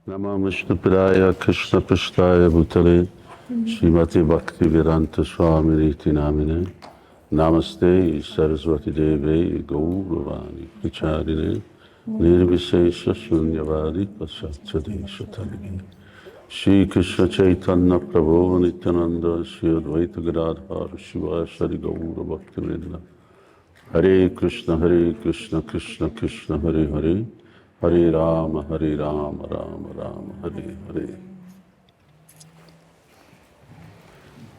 Namamıştı Praya Krishna Prasthaya Bhutale Srimati Bhakti Vedanta Swami Niti Namine Namaste Saraswati Deve Gauravani Pracharine Nirvisesha Shunyavadi Pasatsade Shatarine Shri Krishna Chaitanya Prabhu Nityananda Shri Advaita Gadadhar Shiva Shri Gaura Bhakti Vrinda Hare Krishna Krishna Krishna Hare Hare Hare Rama, Rama Rama, Hare Hare.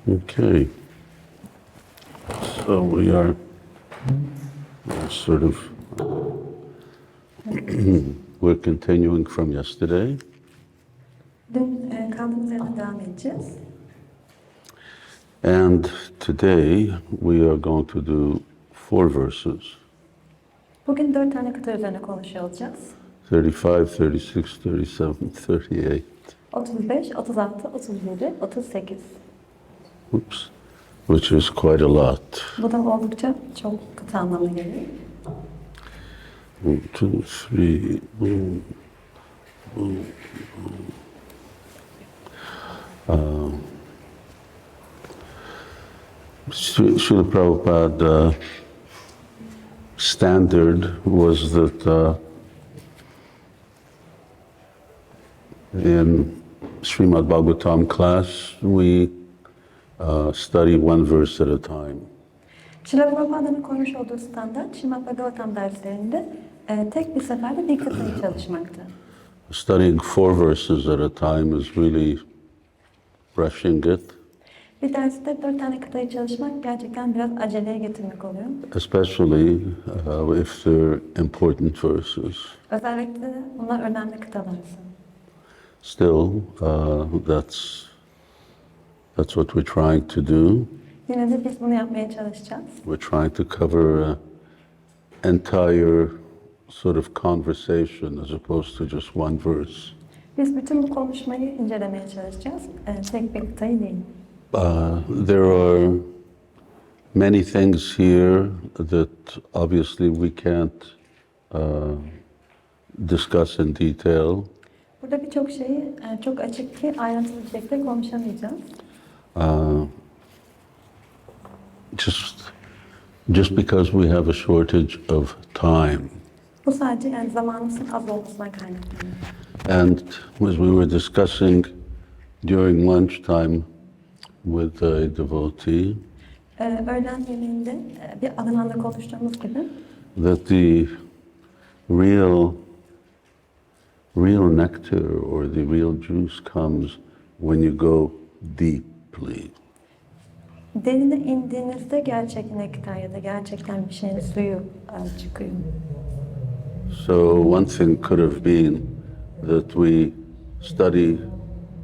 Okay. So we are sort of, we're continuing from yesterday. Dün kaldığımız yerden devam edeceğiz. And today we are going to do 4 verses. Bugün 4 tane kıta üzerine konuşuyor olacağız. 35, 36, 37, 38. 35, 36, 37, 38. Oops. Which is quite a lot. Bu da oldukça çok kıta anlamına geliyor. 1, 2, 3, boom, boom, boom. Srila Prabhupada standard was that in Srimad Bhagavatam class, we study 1 verse at a time. Şrila Prabhupāda'nın koymuş olduğu standart, Srimad Bhagavatam derslerinde tek bir seferde bir kıtayı çalışmaktı. Studying 4 verses at a time is really rushing it. Bir derste 4 tane kıtayı çalışmak gerçekten biraz aceleye getirmek oluyor. Especially if they're important verses. Özellikle de bunlar önemli kıtalarsa. Still, that's what we're trying to do. Yine de biz bunu yapmaya çalışacağız. We're trying to cover an entire sort of conversation as opposed to just 1 verse. Biz bütün bu konuşmayı incelemeye çalışacağız. Tek bir kıtayı değil. There are many things here that obviously we can't discuss in detail. Burada birçok şeyi çok açık ki ayrıntılı bir şekilde konuşamayacağız. Just because we have a shortage of time. Bu sadece yani zamanımızın az olmasından kaynaklanıyor. And as we were discussing during lunchtime with a devotee, Öğlen yemeğinde bir adamla konuştuğumuz gibi that the real nectar or the real juice comes when you go deeply. derine indiğinizde gerçek nektar ya da gerçekten bir şeyin suyu çıkıyor. So one thing could have been that we study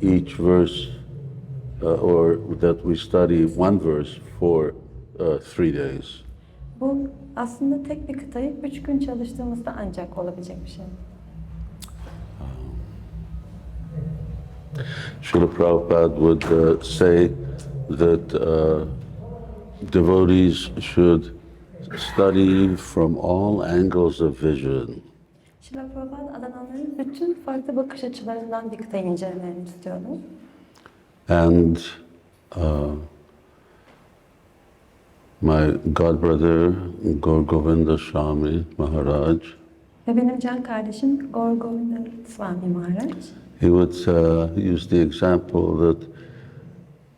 each verse or that we study 1 verse for 3 days. Bu aslında tek bir kıtayı 3 gün çalıştığımızda ancak olabilecek bir şey. Srila Prabhupada would say that devotees should study from all angles of vision. Şrila Prabhupada adananların bütün farklı bakış açılarından bir kıtayı incelemelerini istiyordu. And my godbrother Govinda Swami Maharaj, Ve benim can kardeşim Govinda Svami Maharaj, he would use the example that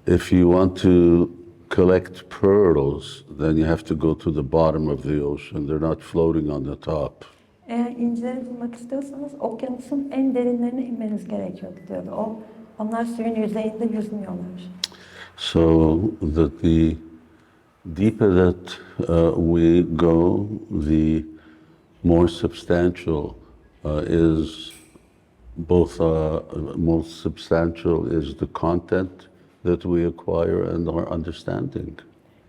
if you want to collect pearls, then you have to go to the bottom of the ocean. They're not floating on the top. eğer incileri bulmak istiyorsanız okyanusun en derinlerine inmeniz gerekiyordu diyordu. Onlar suyun yüzeyinde yüzmüyorlar. So that the deeper that we go, the more substantial is both most substantial is the content that we acquire and our understanding.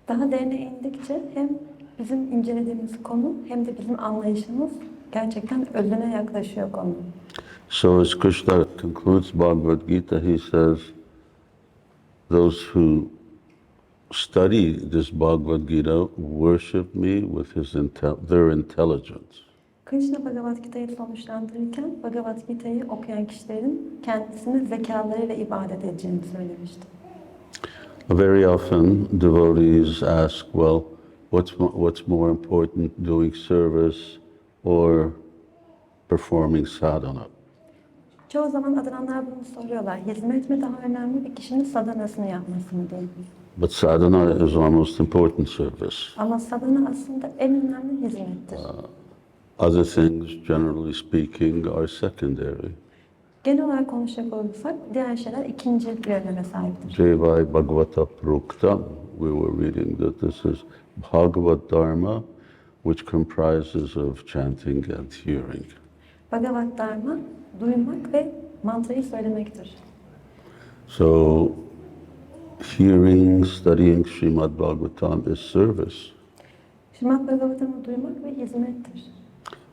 Daha derine indikçe hem bizim incelediğimiz konu hem de bizim anlayışımız gerçekten özüne yaklaşıyor konu. So as Krishna concludes Bhagavad-gita, he says, those who study this Bhagavad-gita worship me with their intelligence. Krishna Bhagavad-gita'yı sonuçlandırırken Bhagavad-gita'yı okuyan kişilerin kendisini zekalarıyla ibadet edeceğini söylemişti. Very often devotees ask, well, what's more important, doing service or performing sadhana? Çoğu zaman adananlar bunu soruyorlar. Hizmet mi daha önemli, bir kişinin sadhanasını yapması mı diye. But sadhana is our most important service. Ama sadhana aslında en önemli hizmettir. Other things, generally speaking, are secondary. Genel olarak konuşacak olursak diğer şeyler ikinci bir öneme sahiptir. Jevai Bhāgavata-dharma, we were reading that this is Bhāgavata-dharma, which comprises of chanting and hearing. Bhāgavata-dharma, duymak ve mantrayı söylemektir. So, hearing, studying Srimad Bhagavatam is service. Srimad Bhagavatam'ı duymak ve hizmettir.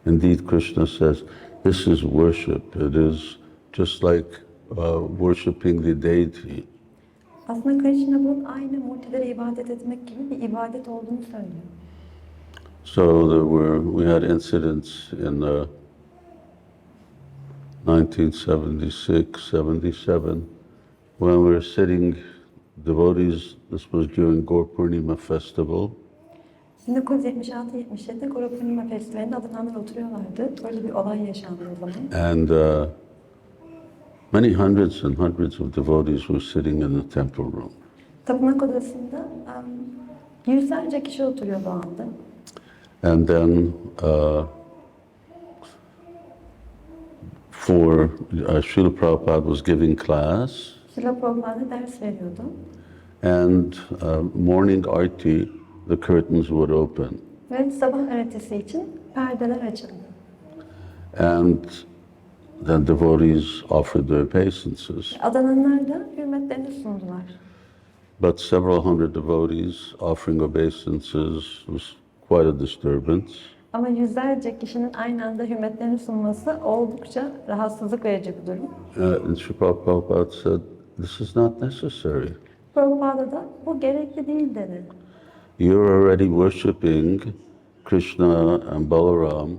Indeed, Krishna says, this is worship. It is just like worshipping the deity. Aslında Krishna bunun aynı murtilere ibadet etmek gibi bir ibadet olduğunu söylüyor. So we had incidents in 1976-77 when we were sitting, devotees, this was during Gaur Purnima festival. 1976-77'de Guru Purnima Festivali'nde adananlar oturuyorlardı. Böyle bir olay yaşandı o zaman. And many hundreds and hundreds of devotees were sitting in the temple room. Tapınak odasında yüzlerce kişi oturuyordu o anda. And then Srila Prabhupada was giving class, Srila Prabhupada ders veriyordu. and morning arti, the curtains would open. Ve sabah öğretisi için perdeler açıldı. And then devotees offered their obeisances. Adananlar da hürmetlerini sundular. But several hundred devotees offering obeisances was quite a disturbance. Ama yüzlerce kişinin aynı anda hürmetlerini sunması oldukça rahatsızlık verici bir durum. And Srila Prabhupada said, this is not necessary. Prabhupada da bu gerekli değil dedi. You're already worshipping Krishna and Balaram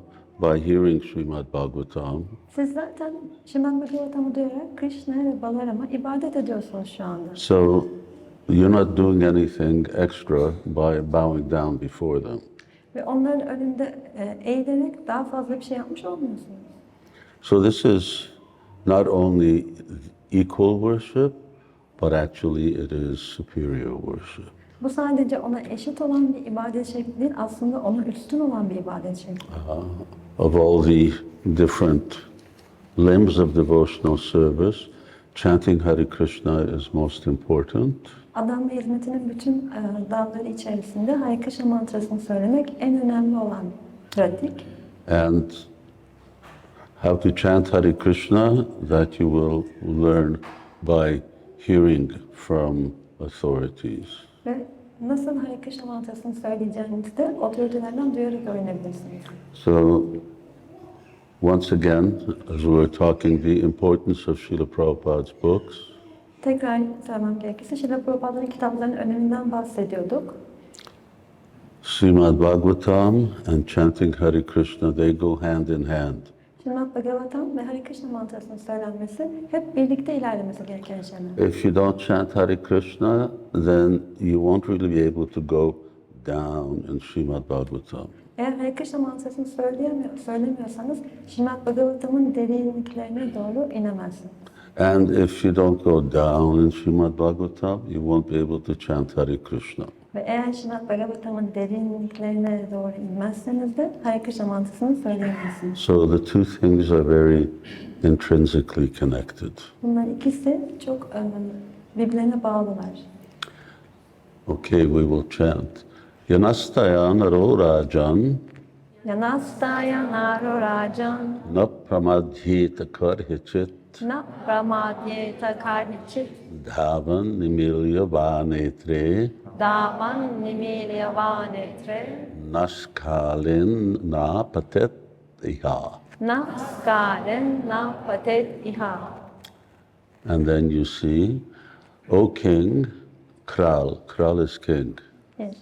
by hearing Srimad Bhagavatam. Siz zaten Srimad Bhagavatam'ı duyarak Krishna ve Balaram'a ibadet ediyorsunuz şu anda. So you're not doing anything extra by bowing down before them. Ve onların önünde eğilerek daha fazla bir şey yapmış olmuyorsunuz. So this is not only equal worship, but actually it is superior worship. Bu sadece ona eşit olan bir ibadet şekli değil, aslında ona üstün olan bir ibadet şekli. Of all the different limbs of devotional service, chanting Hare Krishna is most important. Adam ve hizmetinin bütün dalları içerisinde Hare Krishna mantrasını söylemek en önemli olan pratik. And how to chant Hare Krishna, that you will learn by hearing from authorities. Ve nasıl Hare Krishna mantrasını söyleyeceğinizi de otoritelerden duyarak öğrenebilirsiniz. So, once again, as we were talking, the importance of Srila Prabhupada's books, Tekrar söylemem gerekirse Srila Prabhupāda'nın kitaplarının öneminden bahsediyorduk. Srimad Bhagavatam and chanting Hare Krishna, they go hand in hand. Srimad Bhagavatam ve Hare Krishna mantrasının söylenmesi hep birlikte ilerlemesi gereken şeyler. If you don't chant Hare Krishna, then you won't really be able to go down in Srimad Bhagavatam. Eğer Hare Krishna mantrasını söylemiyorsanız Srimad Bhagavatam'ın derinliklerine doğru inemezsiniz. And if you don't go down in Srimad Bhagavatam, you won't be able to chant Hare Krishna. Ve eğer Srimad Bhagavatam'ın derinliklerine doğru inmezseniz de Hare Krishna mantrasını söyleyemezsiniz. So the two things are very intrinsically connected. Bunlar ikisi çok birbirlerine bağlılar. Okay, we will chant. Yanastaya naro rajan, Yanastaya naro rajan, na pramadhita karhichit, na pramadyeta karnichit, dhavan nimilya vanetre, daman nimilya vanetre, naskalin na patet iha. na skaren na patet iha. And then you see, O king, Kral is king. Yes.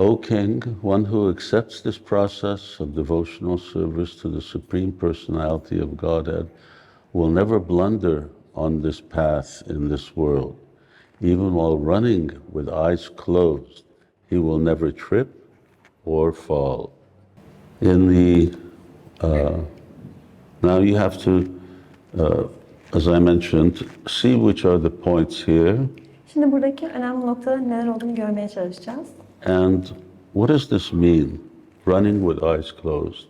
O king, one who accepts this process of devotional service to the Supreme Personality of Godhead will never blunder on this path in this world. Even while running with eyes closed, he will never trip or fall. Now you have to, as I mentioned, see which are the points here. Şimdi buradaki önemli noktaların neler olduğunu görmeye çalışacağız. And what does this mean, running with eyes closed?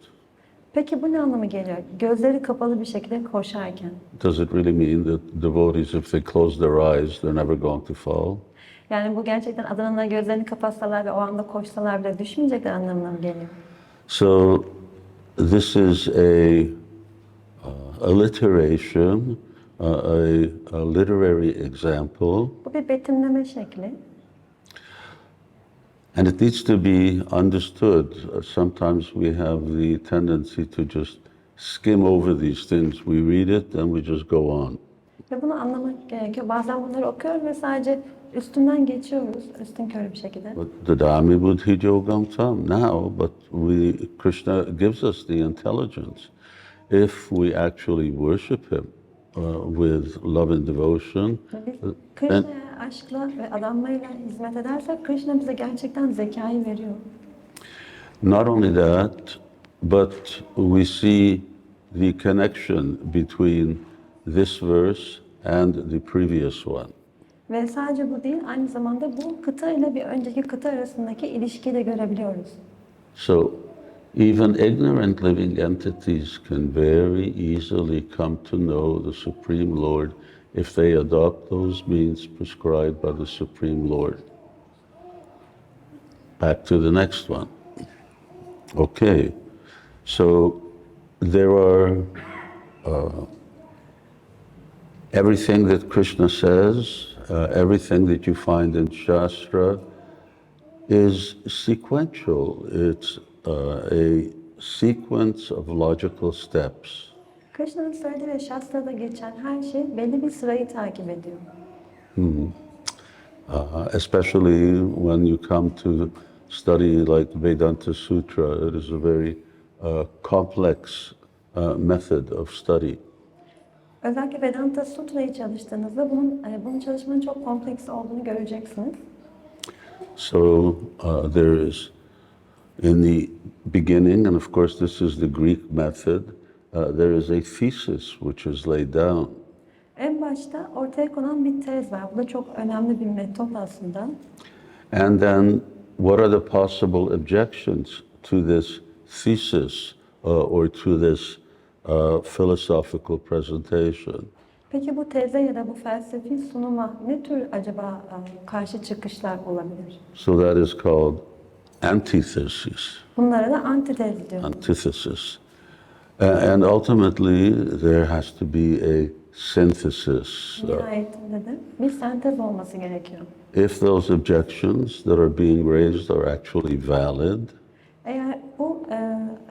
Peki bu ne anlama geliyor? Gözleri kapalı bir şekilde koşarken. Does it really mean that devotees, if they close their eyes, they're never going to fall? Yani bu gerçekten adananlar gözlerini kapatsalar ve o anda koşsalar bile düşmeyecekler anlamına mı geliyor? So this is a alliteration, a literary example. Bu bir betimleme şekli. And it needs to be understood. Sometimes we have the tendency to just skim over these things. We read it and we just go on. Ve bunu anlamak gerekiyor. Bazen bunları okuyoruz ve sadece üstünden geçiyoruz, üstünkörü bir şekilde. But Dadami Buddhi Yogam Tam now, but Krishna gives us the intelligence. If we actually worship him with love and devotion, Biz Krishna'ya aşkla ve adanmayla hizmet edersek Krishna bize gerçekten zekayı veriyor. not only that, but we see the connection between this verse and the previous one. Ve sadece bu değil, aynı zamanda bu kıta ile bir önceki kıta arasındaki ilişkiyi de görebiliyoruz. So even ignorant living entities can very easily come to know the Supreme Lord if they adopt those means prescribed by the Supreme Lord. Back to the next one. Okay, so there are everything that Krishna says, everything that you find in Shastra is sequential. It's a sequence of logical steps. Krishna'nın söylediği ve Shastra'da geçen her şey belli bir sırayı takip ediyor. Especially when you come to study like Vedanta Sutra, it is a very complex method of study. Özellikle Vedanta Sutra'yı çalıştığınızda bunun çalışmanın çok kompleks olduğunu göreceksiniz. So there is, in the beginning, and of course this is the Greek method, there is a thesis which is laid down. En başta ortaya konan bir tez var. Bu da çok önemli bir metot aslında. And then what are the possible objections to this thesis or to this philosophical presentation? Peki bu teze ya da bu felsefi sunuma ne tür acaba karşı çıkışlar olabilir? So that is called antithesis. Bunlara da antitez diyor. Antithesis. And ultimately there has to be a synthesis. Nihayetinde de bir sentez olması gerekiyor. If those objections that are being raised are actually valid, Eğer bu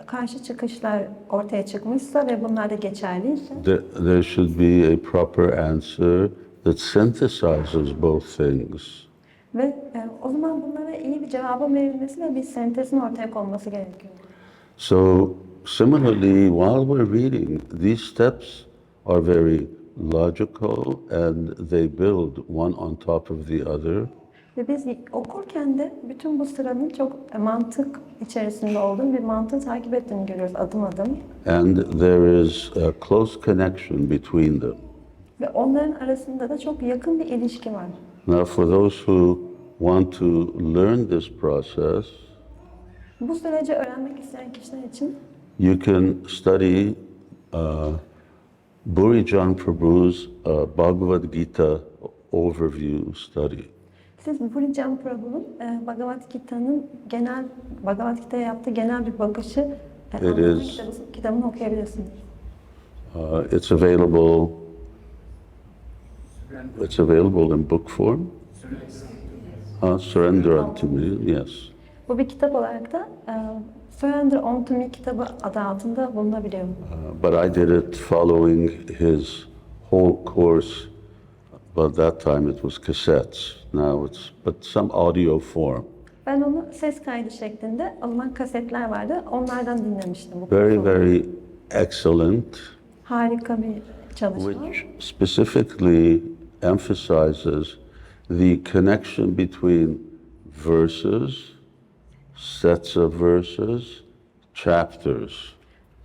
karşı çıkışlar ortaya çıkmışsa ve bunlar da geçerliyse there should be a proper answer that synthesizes both things. ve o zaman bunlara iyi bir cevabın verilmesi ve bir sentezin ortaya konması gerekiyor. So similarly, while we're reading, these steps are very logical and they build one on top of the other. Ve biz okurken de bütün bu sıranın çok mantık içerisinde olduğunu, bir mantığı takip ettiğini görüyoruz adım adım. And there is a close connection between them. Ve onların arasında da çok yakın bir ilişki var. Now, for those who want to learn this process, Bu süreci öğrenmek isteyen kişiler için you can study Burijan Prabhu's Bhagavad-Gita overview study. siz Burijan Prabhu'nun Bhagavad-Gita'ya yaptığı genel bir bakışı anlatan kitabını okuyabilirsiniz. It's available in book form. Surrender unto me, yes. Bu bir kitap olarak da Surrender unto Me kitabı adı altında bulunabiliyor. But I did it following his whole course. But that time it was cassettes. Now it's some audio form. Ben onu ses kaydı şeklinde alınan kasetler vardı. Onlardan dinlemiştim. Bu Very, konuda. very excellent, Harika bir çalışma. which specifically emphasizes the connection between verses, sets of verses, chapters.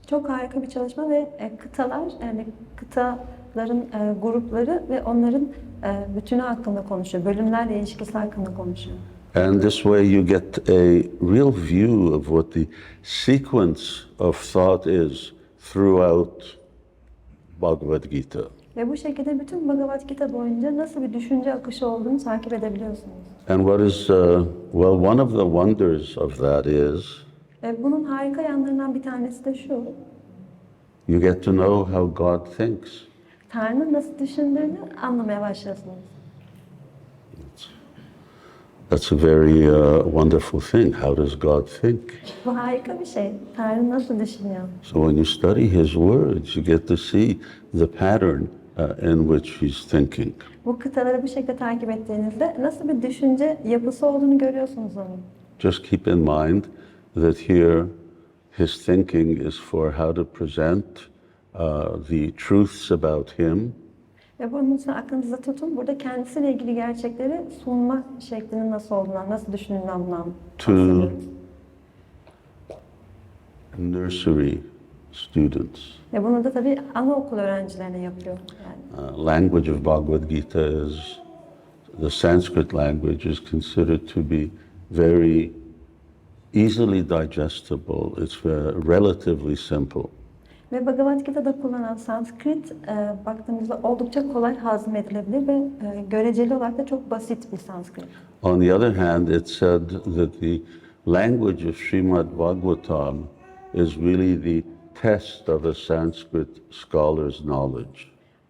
Çok harika bir çalışma ve kıtalar, yani kıtaların grupları ve onların bütünü hakkında konuşuyor. Bölümlerle ilişkisi hakkında konuşuyor. And this way you get a real view of what the sequence of thought is throughout Bhagavad-gita. Ve bu şekilde bütün Bhagavad-gita boyunca nasıl bir düşünce akışı olduğunu takip edebiliyorsunuz. And what is, well, one of the wonders of that is Bunun harika yanlarından bir tanesi de şu. you get to know how God thinks. Tanrı'nın nasıl düşündüğünü anlamaya başlıyorsunuz. That's a very wonderful thing. How does God think? Bu harika bir şey. Tanrı nasıl düşünüyor? So when you study His words, you get to see the pattern in which He's thinking. Bu kıtaları bu şekilde takip ettiğinizde nasıl bir düşünce yapısı olduğunu görüyorsunuz onun. Just keep in mind that here His thinking is for how to present the truths about Him. Ve bunun için aklınızda tutun. Burada kendisiyle ilgili gerçekleri sunma şeklinin nasıl olduğundan, nasıl düşündüğünden To bahsediyoruz. nursery students. Ve bunu da tabii anaokul öğrencilerine yapıyor. Yani. Language of Bhagavad Gita is, the Sanskrit language is considered to be very easily digestible. It's relatively simple. Ve Bhagavad-gita'da kullanılan Sanskrit baktığımızda oldukça kolay hazmedilebilir ve göreceli olarak da çok basit bir Sanskrit. On the other hand, it said that the language of Srimad Bhagavatam is really the test of a Sanskrit scholar's knowledge.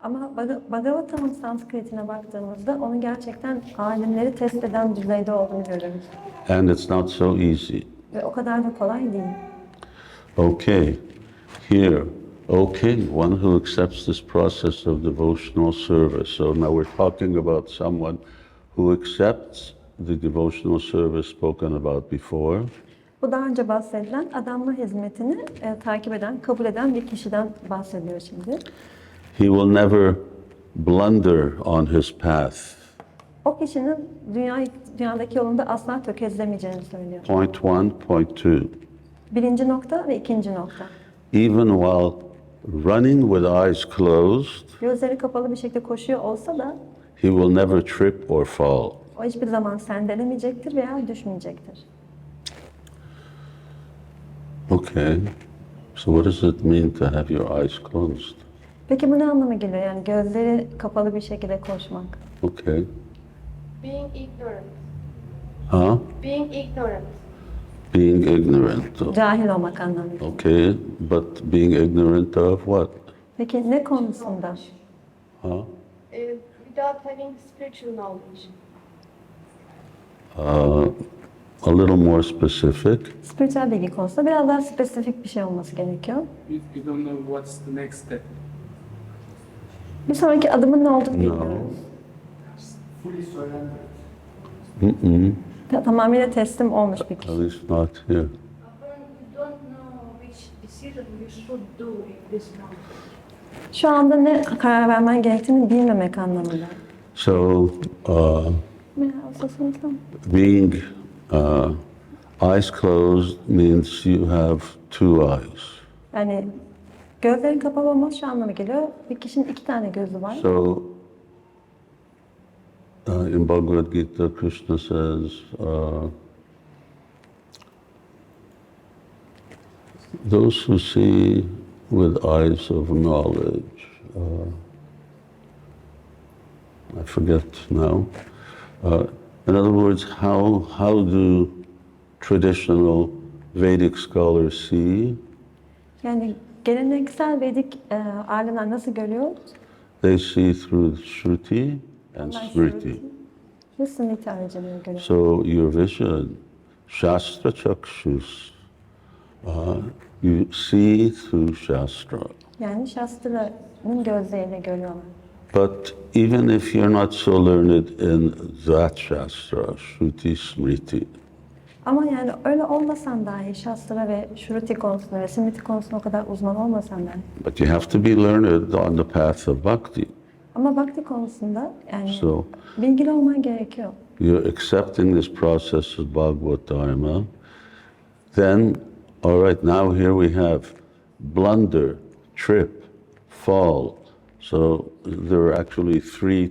Ama Bhagavatam'ın Sanskrit'ine baktığımızda onu gerçekten alimleri test eden düzeyde olduğunu görüyoruz. And it's not so easy. Ve o kadar da kolay değil. Okay, here, O King, one who accepts this process of devotional service. So now we're talking about someone who accepts the devotional service spoken about before. Bu daha önce bahsedilen adanma hizmetini takip eden, kabul eden bir kişiden bahsediyor şimdi. He will never blunder on his path. O kişinin dünyadaki yolunda asla tökezlemeyeceğini söylüyor. Point one, point two. Birinci nokta ve ikinci nokta. Even while running with eyes closed, Gözleri kapalı bir şekilde koşuyor olsa da he will never trip or fall. o hiçbir zaman sendelemeyecektir veya düşmeyecektir. Okay, so what does it mean to have your eyes closed? Peki bu ne anlama geliyor? Yani gözleri kapalı bir şekilde koşmak. Okay. Being ignorant. Huh? Being ignorant. Being ignorant. Cahil olmak anlamında. Okay, but being ignorant of what? Peki ne konusunda? Huh? Without having spiritual knowledge. A little more specific. Spiritüel bilgi konusunda biraz daha spesifik bir şey olması gerekiyor. You don't know what's the next step. Bir sonraki adımın ne olduğunu No. bilmiyoruz. Fully surrendered. Tamamıyla teslim olmuş bir At kişi. least not here. You don't know which decision you should do in this moment. Şu anda ne karar vermen gerektiğini bilmemek anlamında. So, Meğer being eyes closed means you have two eyes. Yani gözlerin kapalı olması şu anlama geliyor. Bir kişinin iki tane gözü var. So, in Bhagavad Gita, Krishna says, those who see with eyes of knowledge, I forget now. In other words, how do traditional Vedic scholars see? Yani geleneksel Vedik alimler nasıl görüyor? They see through Shruti and Smriti. Ve Smriti aracılığıyla görüyor. So your vision, Shastra Chakshus, you see through Shastra. Yani Shastra'nın gözleriyle görüyorlar. But even if you're not so learned in that Shastra, Shruti, Smriti, Ama yani öyle olmasan dahi Shastra ve Shruti konusunda ve Smriti konusunda o kadar uzman olmasan dahi. But you have to be learned on the path of bhakti. Ama bhakti konusunda yani So bilgili olman gerekiyor. you're accepting this process of Bhāgavata-dharma. Then, all right, now here we have blunder, trip, fall. So there are actually three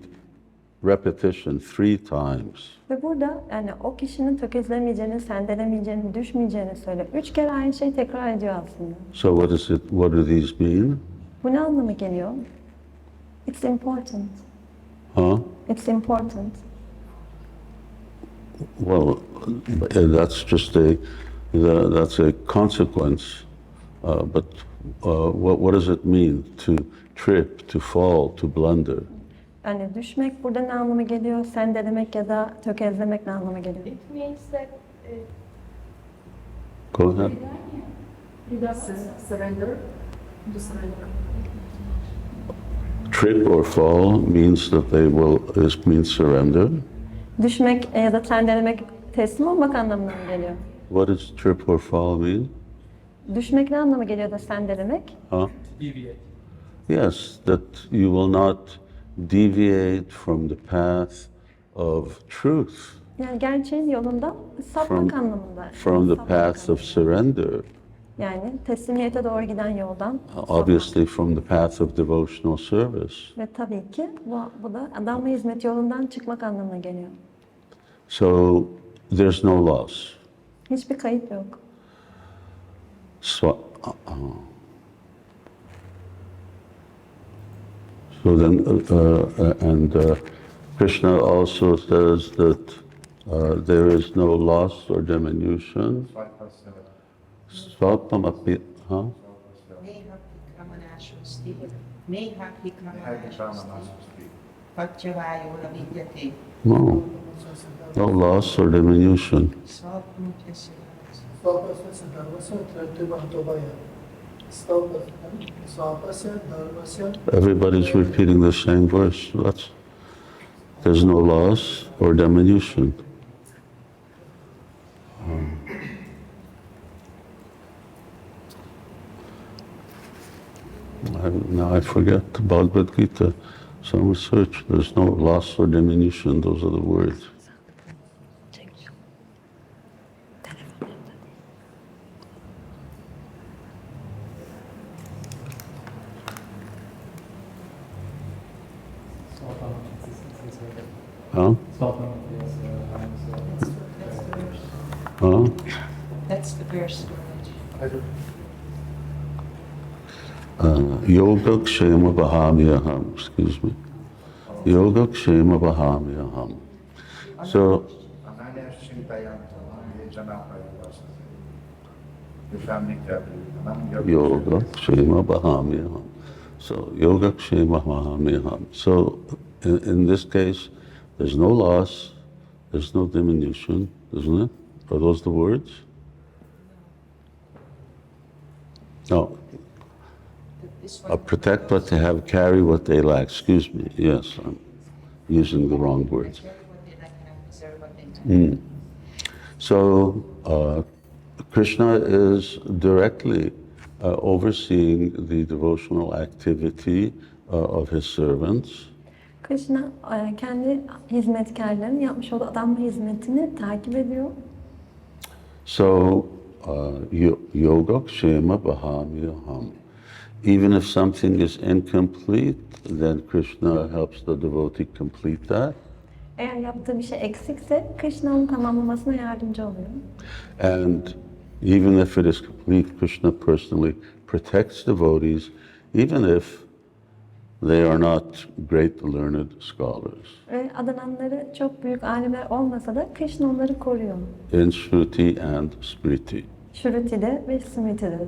times. Ve burada yani o kişinin tökezlemeyeceğini, sendelemeyeceğini, düşmeyeceğini söyle. 3 kere aynı şeyi tekrar ediyor aslında. So what is it? What do these mean? Bu ne anlama geliyor? It's important. Huh? It's important. Well, that's just that's a consequence. But what does it mean to trip, to fall, to blunder? Yani düşmek burada ne anlama geliyor? Sendelemek ya da tökezlemek ne anlama geliyor? It means that Go ahead. Surrender. To surrender. Trip or fall means that this means surrender. Düşmek ya da sendelemek teslim olmak anlamına mı geliyor? What does trip or fall mean? Düşmek ne anlama geliyor da sendelemek? Huh? Deviate. Yes, that you will not deviate from the path of truth, Yani gerçeğin yolundan sapmak anlamında. from the Sapmak path of surrender, Yani teslimiyete doğru giden yoldan. obviously from the path of devotional service. Ve tabii ki bu da adamla hizmet yolundan çıkmak anlamına geliyor. So there's no loss. Hiçbir kayıp yok. So then, Krishna also says that there is no loss or diminution. Swalpam api, huh? No, no loss or diminution. Svapasya dharmasya tratibhatobaya. Svapasya dharmasya. Everybody's repeating the same verse. There's no loss or diminution. Now I forget the Bhagavad Gita. Some research, there's no loss or diminution. Those are the words. Huh? Huh? That's the verse. Yoga Kshema Bahamyaham, excuse me. Yoga Kshema Bahamyaham. So, Yoga Kshema Bahamyaham. So, Yoga Kshema Bahamyaham. So, in this case, there's no loss, there's no diminution, isn't it? Are those the words? No. Protect but to have carry what they lack. Excuse me. Yes, I'm using the wrong words. So Krishna is directly overseeing the devotional activity of his servants. Krishna kendi hizmetkarlarının yapmış olduğu adamla hizmetini takip ediyor. So yoga kshema bahamyaham. Even if something is incomplete, then Krishna helps the devotee complete that. Eğer yaptığı bir şey eksikse Krishna onu tamamlamasına yardımcı oluyor. And even if it is complete, Krishna personally protects devotees, even if they are not great learned scholars. Ve adananları çok büyük alimler olmasa da Krishna onları koruyor. In Shruti and Smriti. Shruti'de ve Smriti'de.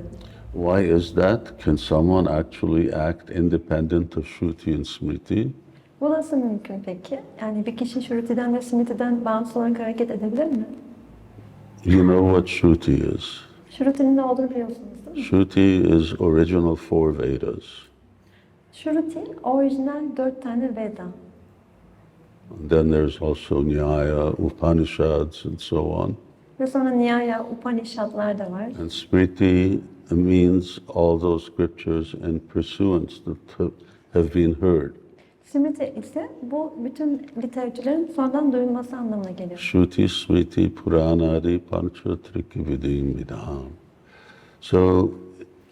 Why is that? Can someone actually act independent of Shruti and Smriti? Bu nasıl mümkün peki? Yani bir kişi Shruti'den ve Smriti'den bağımsız olarak hareket edebilir mi? You know what Shruti is? Shruti'nin ne olduğunu biliyorsunuz değil mi? Shruti is original four Vedas. Shruti, orijinal 4 tane Veda. And then there's also Nyaya, Upanishads, and so on. Ve sonra Nyaya, Upanishadlar da var. And Smriti means all those scriptures in pursuance that have been heard. Smriti ise bu bütün literatürlerin sonradan duyulması anlamına geliyor. Shruti, Smriti, Puranadi, Pancha, Trikividim, Vidham. So,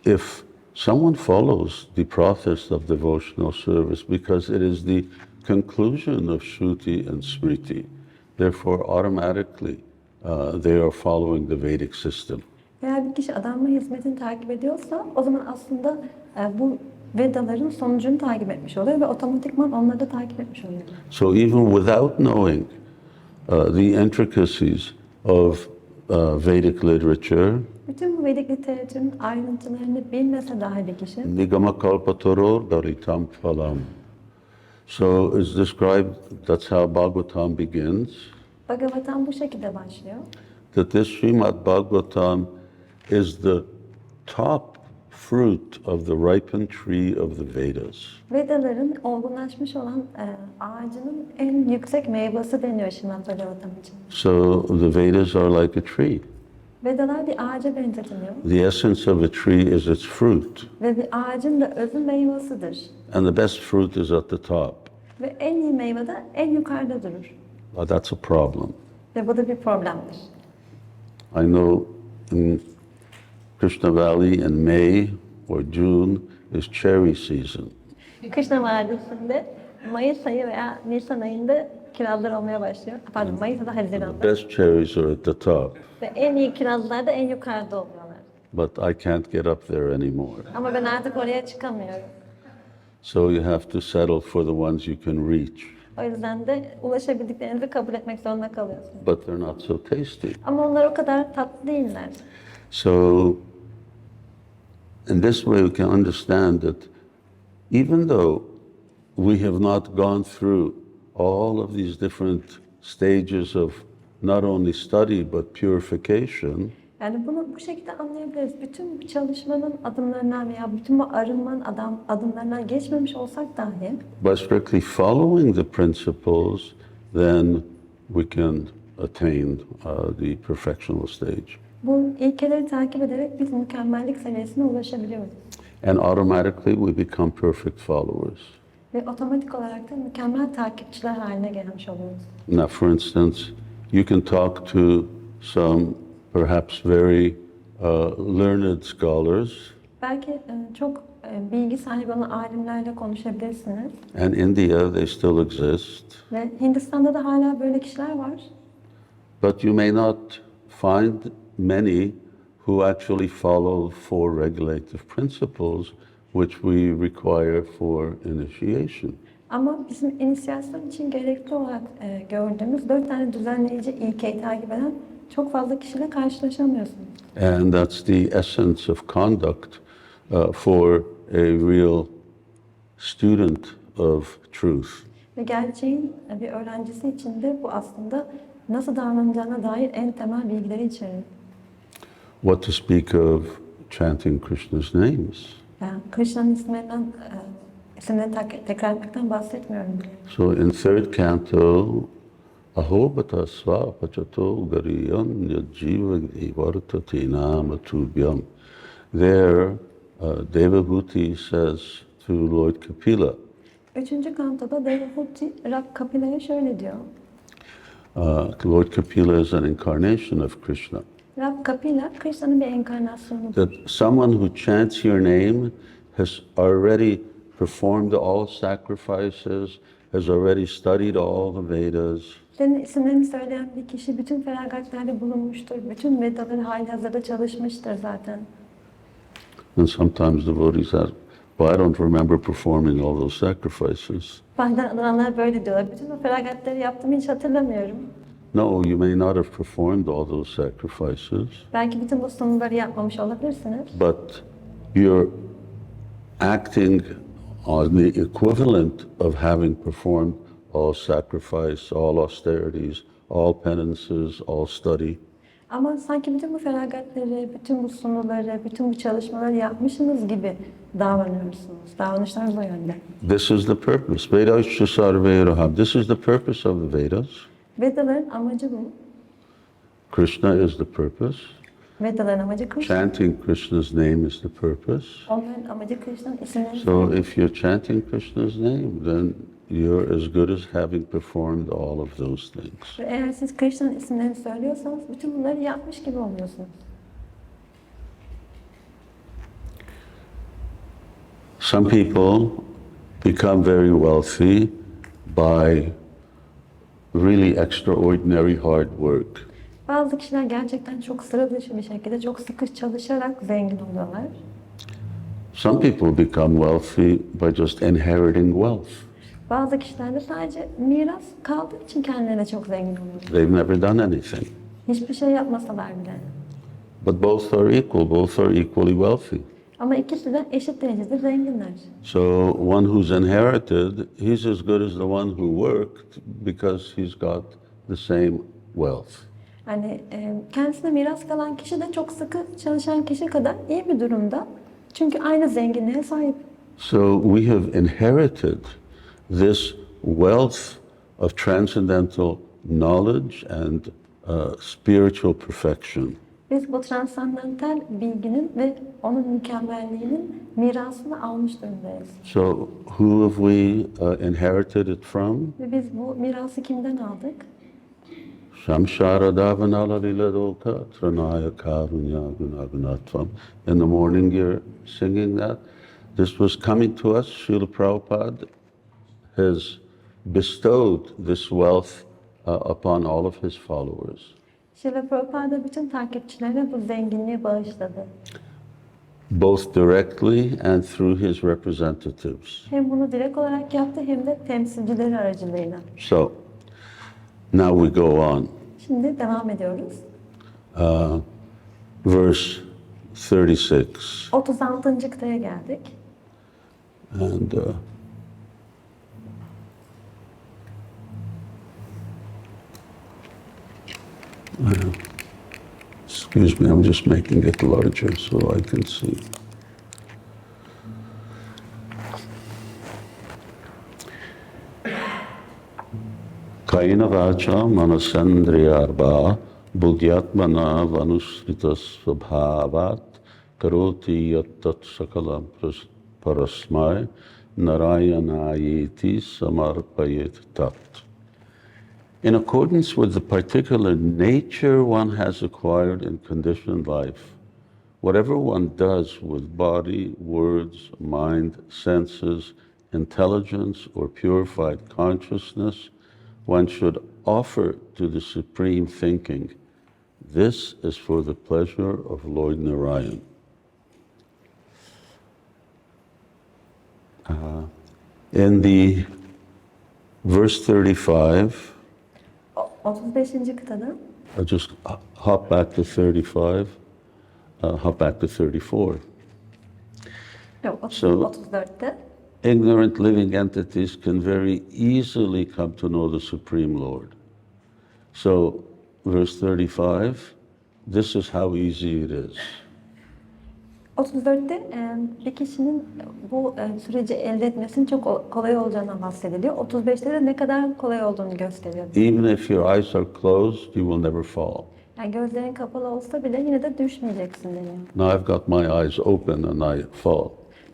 if someone follows the process of devotional service because it is the conclusion of Shruti and Smriti, therefore automatically they are following the Vedic system. Eğer bir kişi adanma hizmetini takip ediyorsa o zaman aslında bu Vedaların sonucunu takip etmiş oluyor ve otomatikman onları da takip etmiş oluyor. So even without knowing the intricacies of Vedic literature, Bütün bu Vedik literatürün ayrıntılarını bilmese dahi bir kişi, Nigama kalpataro daritam phalam. So it's described, that's how Bhagavatam begins, Bhagavatam bu şekilde başlıyor. that this Srimad Bhagavatam is the top fruit of the ripened tree of the Vedas. Vedaların olgunlaşmış olan ağacının en yüksek meyvesi deniyor Srimad Bhagavatam için. So the Vedas are like a tree. Vedalar bir ağaca benzetiliyor The essence of a tree is its fruit, ve bir ağacın da özü meyvasıdır. and the best fruit is at the top. Ve en iyi meyve de en yukarıda durur. That's a problem. Ve bu da bir problemdir. I know in Krishna Valley in May or June is cherry season. Krishna Vadisi'nde Mayıs ayı veya Nisan ayında kirazlar olmaya başlıyor. Pardon, Mayıs ya da The Haziran'da. best cherries are at the top, Ve en iyi kirazlar da en yukarıda oluyorlar. but I can't get up there anymore. Ama ben artık oraya çıkamıyorum. So you have to settle for the ones you can reach, O yüzden de ulaşabildiklerinizi kabul etmek zorunda kalıyorsunuz. but they're not so tasty. Ama onlar o kadar tatlı değiller. So in this way we can understand that even though we have not gone through all of these different stages of not only study but purification, Yani bunu bu şekilde anlayabiliriz. Bütün bu çalışmanın adımlarından veya bütün bu arınmanın adımlarından geçmemiş olsak dahi by strictly following the principles, then we can attain the perfectional stage. bu ilkeleri takip ederek biz mükemmellik seviyesine ulaşabiliyoruz. And automatically we become perfect followers. Ve otomatik olarak da mükemmel takipçiler haline gelmiş oluyoruz. Now, for instance, you can talk to some perhaps very learned scholars, Belki çok bilgi sahibi olan alimlerle konuşabilirsiniz. and India they still exist, Ve Hindistan'da da hala böyle kişiler var. but you may not find many who actually follow four regulative principles which we require for initiation. Ama bizim inisiyasyon için gerekli olarak gördüğümüz 4 tane düzenleyici ilkeyi takip eden çok fazla kişiyle karşılaşamıyorsunuz. And that's the essence of conduct for a real student of truth. Ve gerçeğin bir öğrencisi için de bu aslında nasıl davranacağına dair en temel bilgileri içeriyor. What to speak of chanting Krishna's names. Yani Krishna'nın isimlerini tekrar etmekten bahsetmiyorum bile. So in third canto, ahobata sva pachato gariyan yajiva vartati nama tubhyam. There, Devabhuti says to Lord Kapila, 3. kantoda Devahuti Rab Kapila'ya şöyle diyor. Lord Kapila is an incarnation of Krishna. Rab Kapila, Krishna'nın bir enkarnasyonudur. That someone who chants your name has already performed all sacrifices, has already studied all the Vedas, Senin isimlerini söyleyen bir kişi bütün feragatlerde bulunmuştur. Bütün Vedaları halihazırda çalışmıştır zaten. and sometimes devotees ask, well, I don't remember performing all those sacrifices. Benden adananlar böyle diyorlar. Bütün o feragatleri yaptığımı hiç hatırlamıyorum. No, you may not have performed all those sacrifices, Belki bütün bu sunumları yapmamış olabilirsiniz. but you're acting on the equivalent of having performed all sacrifice, all austerities, all penances, all study. Ama sanki bütün bu feragatleri, bütün bu sunuları, bütün bu çalışmaları yapmışsınız gibi davranıyorsunuz. Davranışlarınız o yönde. This is the purpose. Vedasya sarveraham. This is the purpose of the Vedas. Vedaların amacı bu. Krishna is the purpose. Vedaların amacı Krishna. Chanting Krishna's name is the purpose. Onların amacı Krishna'nın isimlerini So if you're chanting Krishna's name, then you're as good as having performed all of those things. ve eğer siz Krishna'nın isimlerini söylüyorsanız bütün bunları yapmış gibi oluyorsunuz. Some people become very wealthy by really extraordinary hard work. Bazı kişiler gerçekten çok sıra dışı bir şekilde çok sıkı çalışarak zengin oluyorlar. Some people become wealthy by just inheriting wealth. Bazı kişiler de sadece miras kaldığı için kendilerine çok zengin oluyorlar. They've never done anything. Hiçbir şey yapmasalar bile. But both are equal, both are equally wealthy. Ama ikisi de eşit derecede zenginler. So one who's inherited, he's as good as the one who worked because he's got the same wealth. Yani kendisine miras kalan kişi de çok sıkı çalışan kişi kadar iyi bir durumda. Çünkü aynı zenginliğe sahip. So we have inherited this wealth of transcendental knowledge and spiritual perfection. Biz bu transandantal bilginin ve onun mükemmelliğinin mirasını almış durumdayız. So who have we inherited it from? Ve biz bu mirası kimden aldık? Samsharadavanalalilaloka tranaya karunya gunagunatvam. In the morning you're singing that. This was coming to us. Srila Prabhupada has bestowed this wealth upon all of his followers. Şila Prabhupada bütün takipçilerine bu zenginliği bağışladı. Both directly and through his representatives. Hem bunu direkt olarak yaptı hem de temsilcileri aracılığıyla. So, now we go on. Şimdi devam ediyoruz. Verse 36. 36. kıtaya geldik. And excuse me, I'm just making it larger so I can see. Kayena vacha manasendriyarva buddhyatmana vanusrita svabhavat karoti yattat sakalam parasmai narayanayeti samarpayet tat. In accordance with the particular nature one has acquired in conditioned life, whatever one does with body, words, mind, senses, intelligence, or purified consciousness, one should offer to the Supreme Thinking. This is for the pleasure of Lord Narayan. In the verse 35, 35. kıtada I'll just hop back to 35, hop back to 34. yok So- 34'te Ignorant living entities can very easily come to know the Supreme Lord. So, verse 35, this is how easy it is. 34'te bir kişinin bu süreci elde etmesinin çok kolay olacağından bahsediliyor. 35'te de ne kadar kolay olduğunu gösteriyor. Even if your eyes are closed, you will never fall. Yani gözlerin kapalı olsa bile yine de düşmeyeceksin deniyor. Now I've got my eyes open and I fall.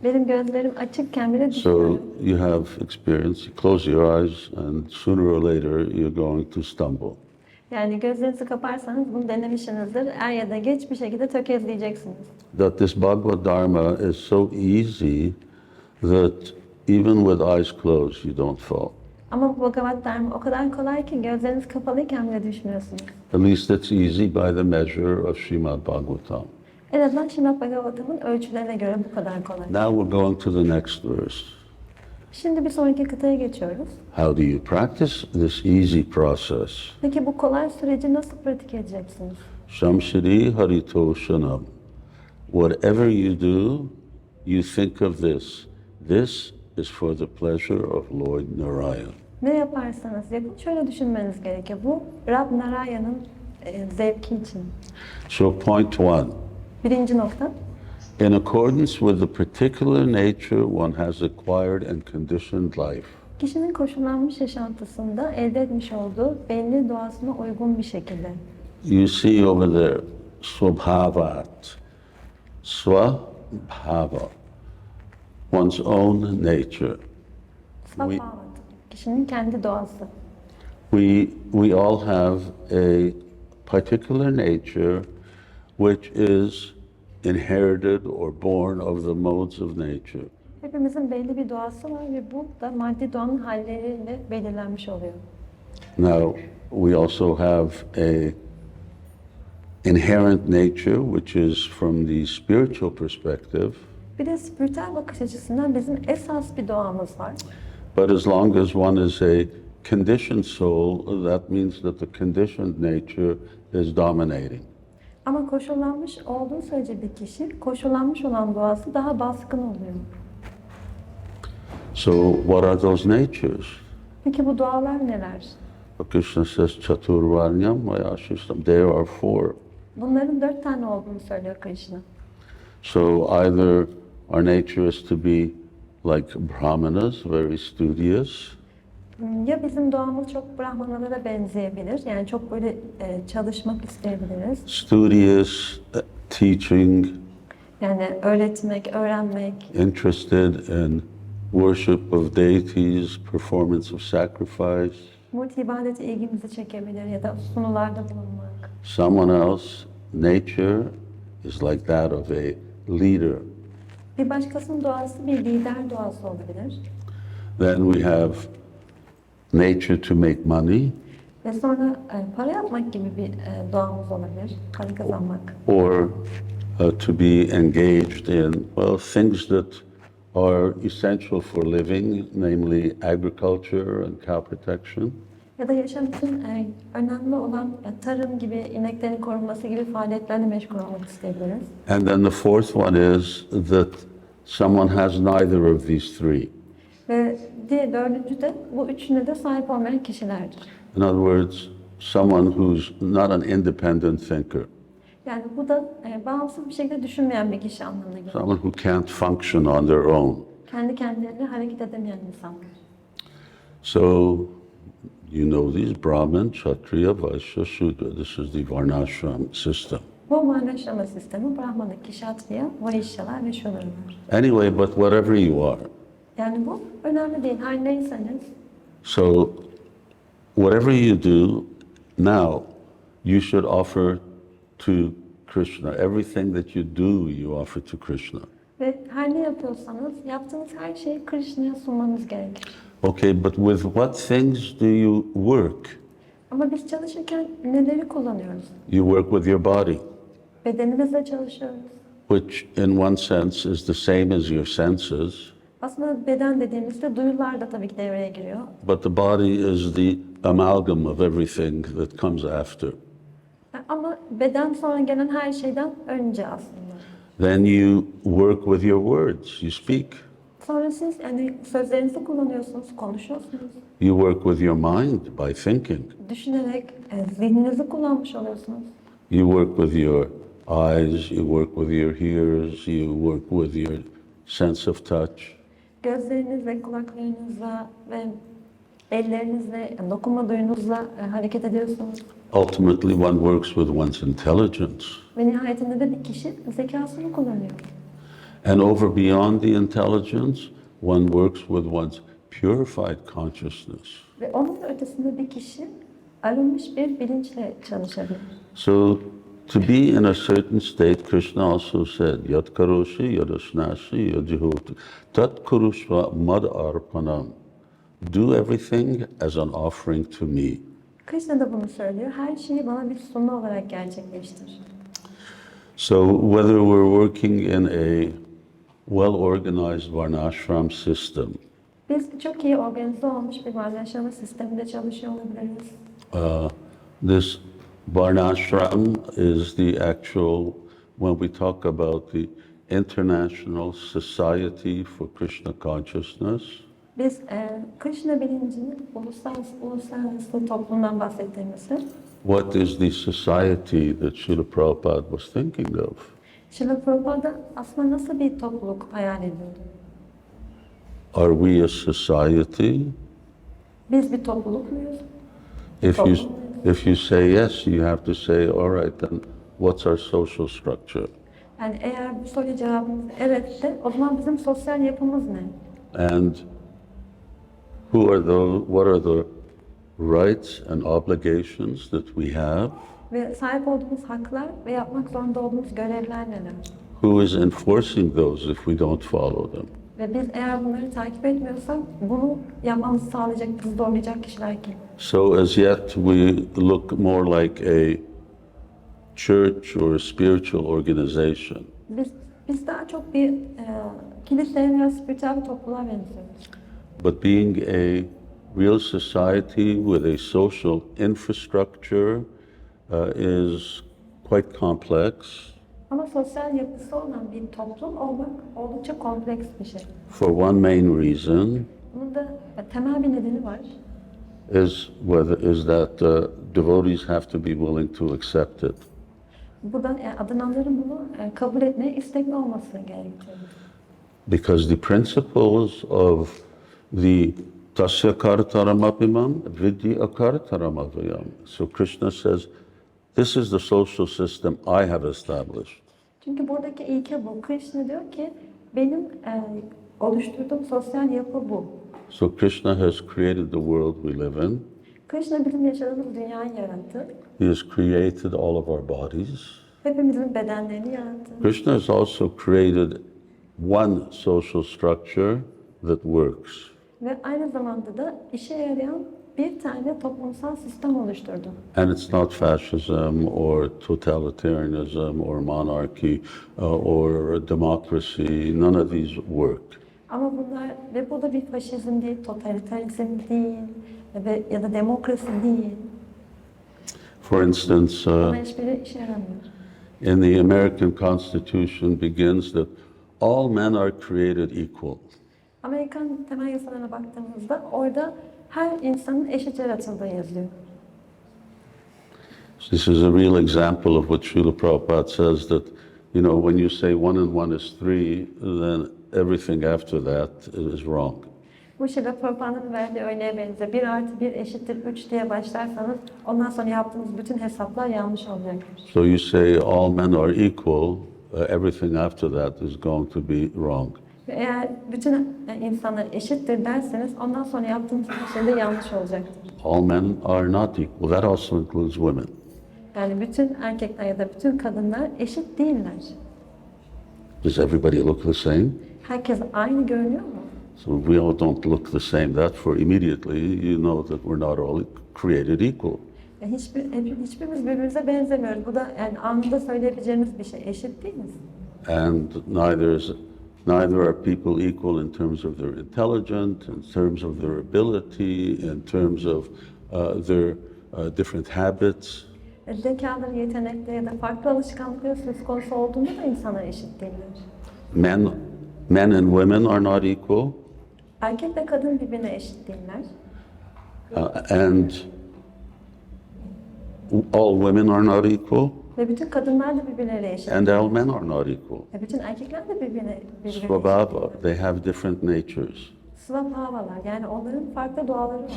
Benim gözlerim açıkken bile So düşüyorum. you have experience, you close your eyes and sooner or later you're going to stumble. Yani gözlerinizi kaparsanız bunu denemişsinizdir. Er ya da geç bir şekilde tökezleyeceksiniz. That this Bhāgavata-dharma is so easy that even with eyes closed you don't fall. Ama bu Bhāgavata-dharma o kadar kolay ki gözleriniz kapalıyken bile düşmüyorsunuz. At least it's easy by the measure of Srimad Bhagavatam. En azından Śrīmad Bhāgavatam'ın ölçülerine göre bu kadar kolay. Now we're going to the next verse. Şimdi bir sonraki kıtaya geçiyoruz. How do you practice this easy process? Peki bu kolay süreci nasıl pratik edeceksiniz? Shamshiri haritoshanam. Whatever you do, you think of this. This is for the pleasure of Lord Narayan. Ne yaparsanız yapın şöyle düşünmeniz gerekiyor. Bu Rab Narayan'ın zevki için. So point one. Birinci nokta. In accordance with the particular nature one has acquired in conditioned life, Kişinin koşullanmış yaşantısında elde etmiş olduğu belli doğasına uygun bir şekilde. you see over there, Swabhavat, Swabhava, one's own nature. Svabhavat, kişinin kendi doğası. We all have a particular nature which is inherited or born of the modes of nature. Hepimizin belli bir doğası var ve bu da maddi doğanın halleriyle belirlenmiş oluyor. Now, we also have a inherent nature which is from the spiritual perspective. Bir de spiritüel bakış açısından bizim esas bir doğamız var. But as long as one is a conditioned soul, that means that the conditioned nature is dominating. Ama koşullanmış olduğu sürece bir kişi, koşullanmış olan doğası daha baskın oluyor. So what are those natures? Peki bu doğalar neler? Krishna says, Chaturvarnyam Vayashishtam. There are four. Bunların 4 tane olduğunu söylüyor Krishna. So either our nature is to be like Brahmanas, very studious, Ya bizim doğamız çok Brahmanalara benzeyebilir, yani çok böyle çalışmak isteyebiliriz. studious, teaching, Yani öğretmek, öğrenmek, interested in worship of deities, performance of sacrifice. multi ibadete ilgimizi çekebilir ya da sunularda bulunmak. Someone else, nature is like that of a leader. Bir başkasının doğası bir lider doğası olabilir. Then we have nature to make money, Ve sonra para yapmak gibi bir doğamız olabilir, para kazanmak. or to be engaged in, well, things that are essential for living, namely agriculture and cow protection. Ya da yaşam için önemli olan tarım gibi, ineklerin korunması gibi faaliyetlerle meşgul olmak isteyebiliriz. And then the fourth one is that someone has neither of these three. Ve dördüncü de bu üçüne de sahip olmayan kişilerdir. In other words, someone who's not an independent thinker, Yani bu da bağımsız bir şekilde düşünmeyen bir kişi anlamına gelir. someone who can't function on their own. Kendi kendilerine hareket edemeyen insanlar. So, you know these Brahmin, Kshatriya, Vaishya, Shudra. This is the Varnashram system. Bu varnaşlama sistemi Brahmana, Kshatriya, Vaishyalar ve Şudralar. Anyway, but whatever you are, Yani bu önemli değil. Her neyseniz so whatever you do now, you should offer to Krishna. Everything that you do, you offer to Krishna. ve her ne yapıyorsanız yaptığınız her şeyi Krishna'ya sunmanız gerekir. Okay, but with what things do you work? Ama biz çalışırken neleri kullanıyoruz? You work with your body, Bedenimizle çalışıyoruz. which in one sense is the same as your senses, Aslında beden dediğimizde duyular da tabii ki devreye giriyor. but the body is the amalgam of everything that comes after. Ama beden sonra gelen her şeyden önce aslında. Then you work with your words, you speak. Sonra siz yani sözlerinizi kullanıyorsunuz, konuşuyorsunuz. You work with your mind by thinking. Düşünerek zihninizi kullanmış oluyorsunuz. You work with your eyes, you work with your ears, you work with your sense of touch. Gözlerinizle, kulaklarınızla ve ellerinizle, dokunma duyunuzla hareket ediyorsunuz. Ultimately, one works with one's intelligence. Ve nihayetinde de bir kişi zekasını kullanıyor. And over beyond the intelligence, one works with one's purified consciousness. Ve onun ötesinde bir kişi arınmış bir bilinçle çalışabilir. So, to be in a certain state, Krishna also said, Yat karoshi yadasnasi yadjihoti tat kurushva mad arpanam. Do everything as an offering to me. Krishna da bunu söylüyor. Her şeyi bana bir sunu olarak gerçekleştir. So, whether we're working in a well-organized varnashram system, Biz çok iyi organize olmuş bir varnaşlama sisteminde çalışıyor olabiliriz. this varnashram is the actual, when we talk about the International Society for Krishna Consciousness, Biz Krishna bilincinin uluslararası toplumdan bahsettiğimizde what is the society that Srila Prabhupada was thinking of? Srila Prabhupada aslında nasıl bir topluluk hayal ediyordu? Are we a society? Biz bir topluluk muyuz? If you, Toplum muyuz? If you say yes, you have to say, all right, then what's our social structure? Yani eğer bu soruya cevabınız evetse, o zaman bizim sosyal yapımız ne? And what are the rights and obligations that we have? Ve sahip olduğumuz haklar ve yapmak zorunda olduğumuz görevler neler? Who is enforcing those if we don't follow them? Ve biz eğer bunları takip etmiyorsak bunu yapmamızı sağlayacak, bizi zorlayacak kişiler kim? So as yet we look more like a church or a spiritual organization. Biz daha çok bir kiliseye veya spiritüel bir topluluğa benziyoruz. But being a real society with a social infrastructure is quite complex. Ama sosyal yapısı olan bir toplum olmak oldukça kompleks bir şey. For one main reason Bunun da temel bir nedeni var. is that devotees have to be willing to accept it. Buradan adınanların bunu kabul etmeye istekli olması gerekiyor. Because the principles of the tasya kartaramapimam vidya kartaramavayam. So Krishna says, this is the social system I have established. Çünkü buradaki ilke bu. Krishna diyor ki benim oluşturduğum sosyal yapı bu. So Krishna has created the world we live in. Krishna bizim yaşadığımız dünyayı yarattı. He has created all of our bodies. Hepimizin bedenlerini yarattı. Krishna has also created one social structure that works. Ve aynı zamanda da işe yarayan bir tane toplumsal sistem oluşturdu. And it's not fascism or totalitarianism or monarchy or democracy. None of these work. Ama bunlar ve bu da bir faşizm değil, totalitarizm değil ya da demokrasi değil. For instance, Ama hiçbiri işe yaramıyor. in the American Constitution begins that all men are created equal. Amerikan temel yasalarına baktığımızda orada her insanın eşit yaratıldığı yazıyor. This is a real example of what Srila Prabhupada says, that, you know, when you say 1 and 1 is 3, then everything after that is wrong. Bu Şila Prabhupāda'nın verdiği örneğe benzer. 1 + 1 = 3 diye başlarsanız ondan sonra yaptığınız bütün hesaplar yanlış olacaktır. So you say all men are equal, everything after that is going to be wrong. Ve eğer bütün insanlar eşittir derseniz ondan sonra yaptığınız her şey de yanlış olacaktır. All men are not equal. That also includes women. Yani bütün erkekler ya da bütün kadınlar eşit değiller. Does everybody look the same? Herkes aynı görünüyor mu? So we all don't look the same. Therefore, immediately you know that we're not all created equal. Hiçbirimiz birbirimize benzemiyoruz. Bu da yani anında söyleyebileceğimiz bir şey. Eşit değiliz. And neither are people equal in terms of their intelligence, in terms of their ability, in terms of their different habits. Zekaları, yetenekleri ya da farklı alışkanlıkları söz konusu olduğunda da insanlar eşit değiller. Men and women are not equal. Erkek ve kadın birbirine eşit değiller. And all women are not equal. Ve bütün kadınlar da birbirleriyle eşit. And all men are not equal. Ve bütün erkekler de birbirine eşit. Svabhava, they have different natures. Svabhavalar, yani onların farklı doğaları var.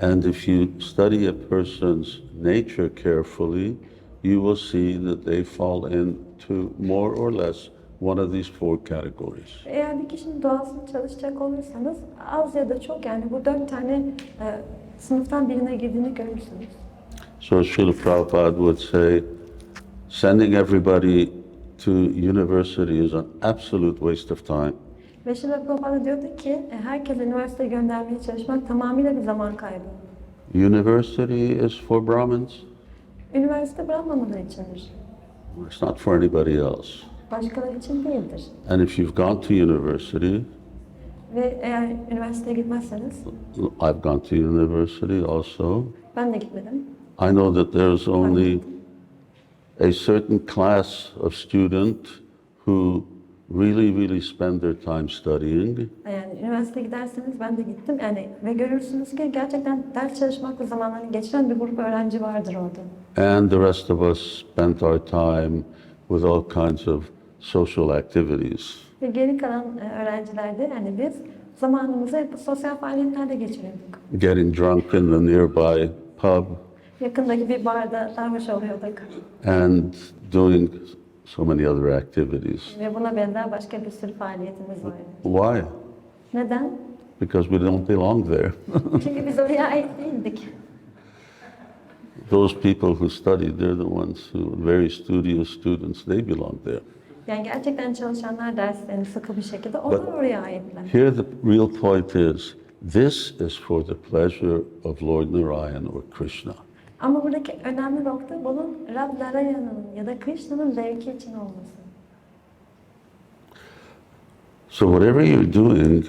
And if you study a person's nature carefully, you will see that they fall into more or less one of these 4 categories. Eğer bir kişinin doğasını çalışacak olursanız az ya da çok yani bu 4 tane sınıftan birine girdiğini görürsünüz. So Srila Prabhupada would say, sending everybody to university is an absolute waste of time. Ve Şila Prabhupada diyordu ki herkese üniversiteye göndermeye çalışmak tamamıyla bir zaman kaybı. University is for Brahmins. Üniversite Brahmanlar içindir. It's not for anybody else. Başkaları için değildir. And if you've gone to university, Ve eğer üniversiteye gitmezseniz, I've gone to university also, ben de gitmedim. I know that there's only a certain class of student who really spend their time studying. Yani üniversiteye giderseniz ben de gittim. Yani ve görürsünüz ki gerçekten ders çalışmakla zamanlarını geçiren bir grup öğrenci vardır orada. And the rest of us spent our time with all kinds of social activities. Ve geri kalan öğrenciler de yani biz zamanımızı hep bu sosyal faaliyetlerde geçiriyorduk. Getting drunk in the nearby pub. Yakındaki bir barda sarhoş oluyorduk. and doing so many other activities. Ve buna benzer başka bir sürü faaliyetimiz vardı. Why? Neden? Because we don't belong there. Çünkü biz oraya ait değildik. Those people who study, they're the ones who, very studious students, they belong there. Yani gerçekten çalışanlar derslerini sıkı bir şekilde onlar oraya aitler. Here the real point is, this is for the pleasure of Lord Narayan or Krishna. Ama buradaki önemli nokta bunun Rab Narayan'ın ya da Krishna'nın zevki için olması. So whatever you're doing,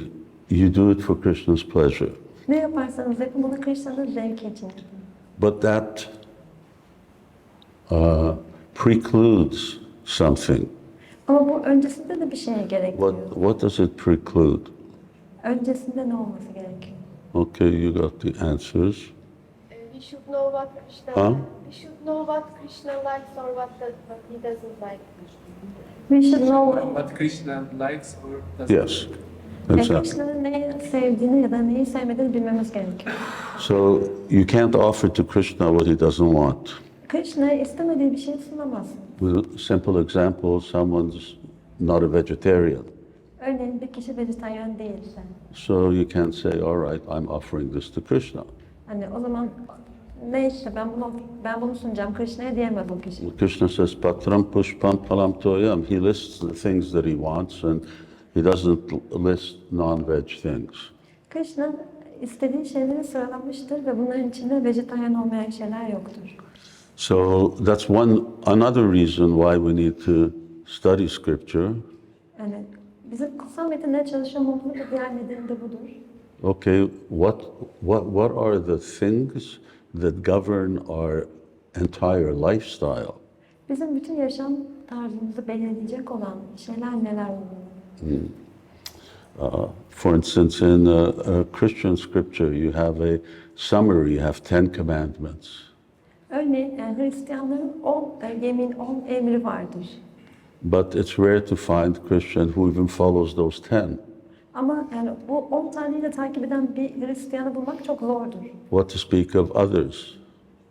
you do it for Krishna's pleasure. Ne yaparsanız yapın bunu Krishna'nın zevki için yapın. But that precludes something. Ama bu öncesinde de bir şeye gerekiyor. What does it preclude? Öncesinde ne olması gerekiyor? Okay, you got the answers. We should know what Krishna Huh? we should know what Krishna likes or what he doesn't like. We should know What Krishna likes or doesn't. Yes, exactly. Krishna'nın neyi sevdiğini ya da neyi sevmediğini bilmemiz gerekiyor. So you can't offer to Krishna what he doesn't want. Krishna'ya istemediği bir şey sunamazsın. With a simple example, someone's not a vegetarian. Örneğin bir kişi vejetaryen değilse, So you can't say, all right, I'm offering this to Krishna. hani o zaman neyse ben bunu sunacağım Krishna'ya diyemez o kişi. Krishna says, Patram Pushpam Palam Toyam. He lists the things that he wants and he doesn't list non-veg things. Krishna istediği şeyleri sıralamıştır ve bunların içinde vejetaryen olmayan şeyler yoktur. So that's another reason why we need to study scripture. Yani bizim kutsal metinlere çalışıyor olmamızın da diğer nedeni de budur. Okay, what are the things that govern our entire lifestyle? Bizim bütün yaşam tarzımızı belirleyecek olan şeyler neler olmalı? For instance, in Christian scripture, you have a summary, you have 10 commandments. Örneğin Hristiyanların 10 yemin, 10 emri vardır. But it's rare to find a Christian who even follows those 10. Ama yani bu 10 taneyi de takip eden bir Hristiyanı bulmak çok zordur. What to speak of others?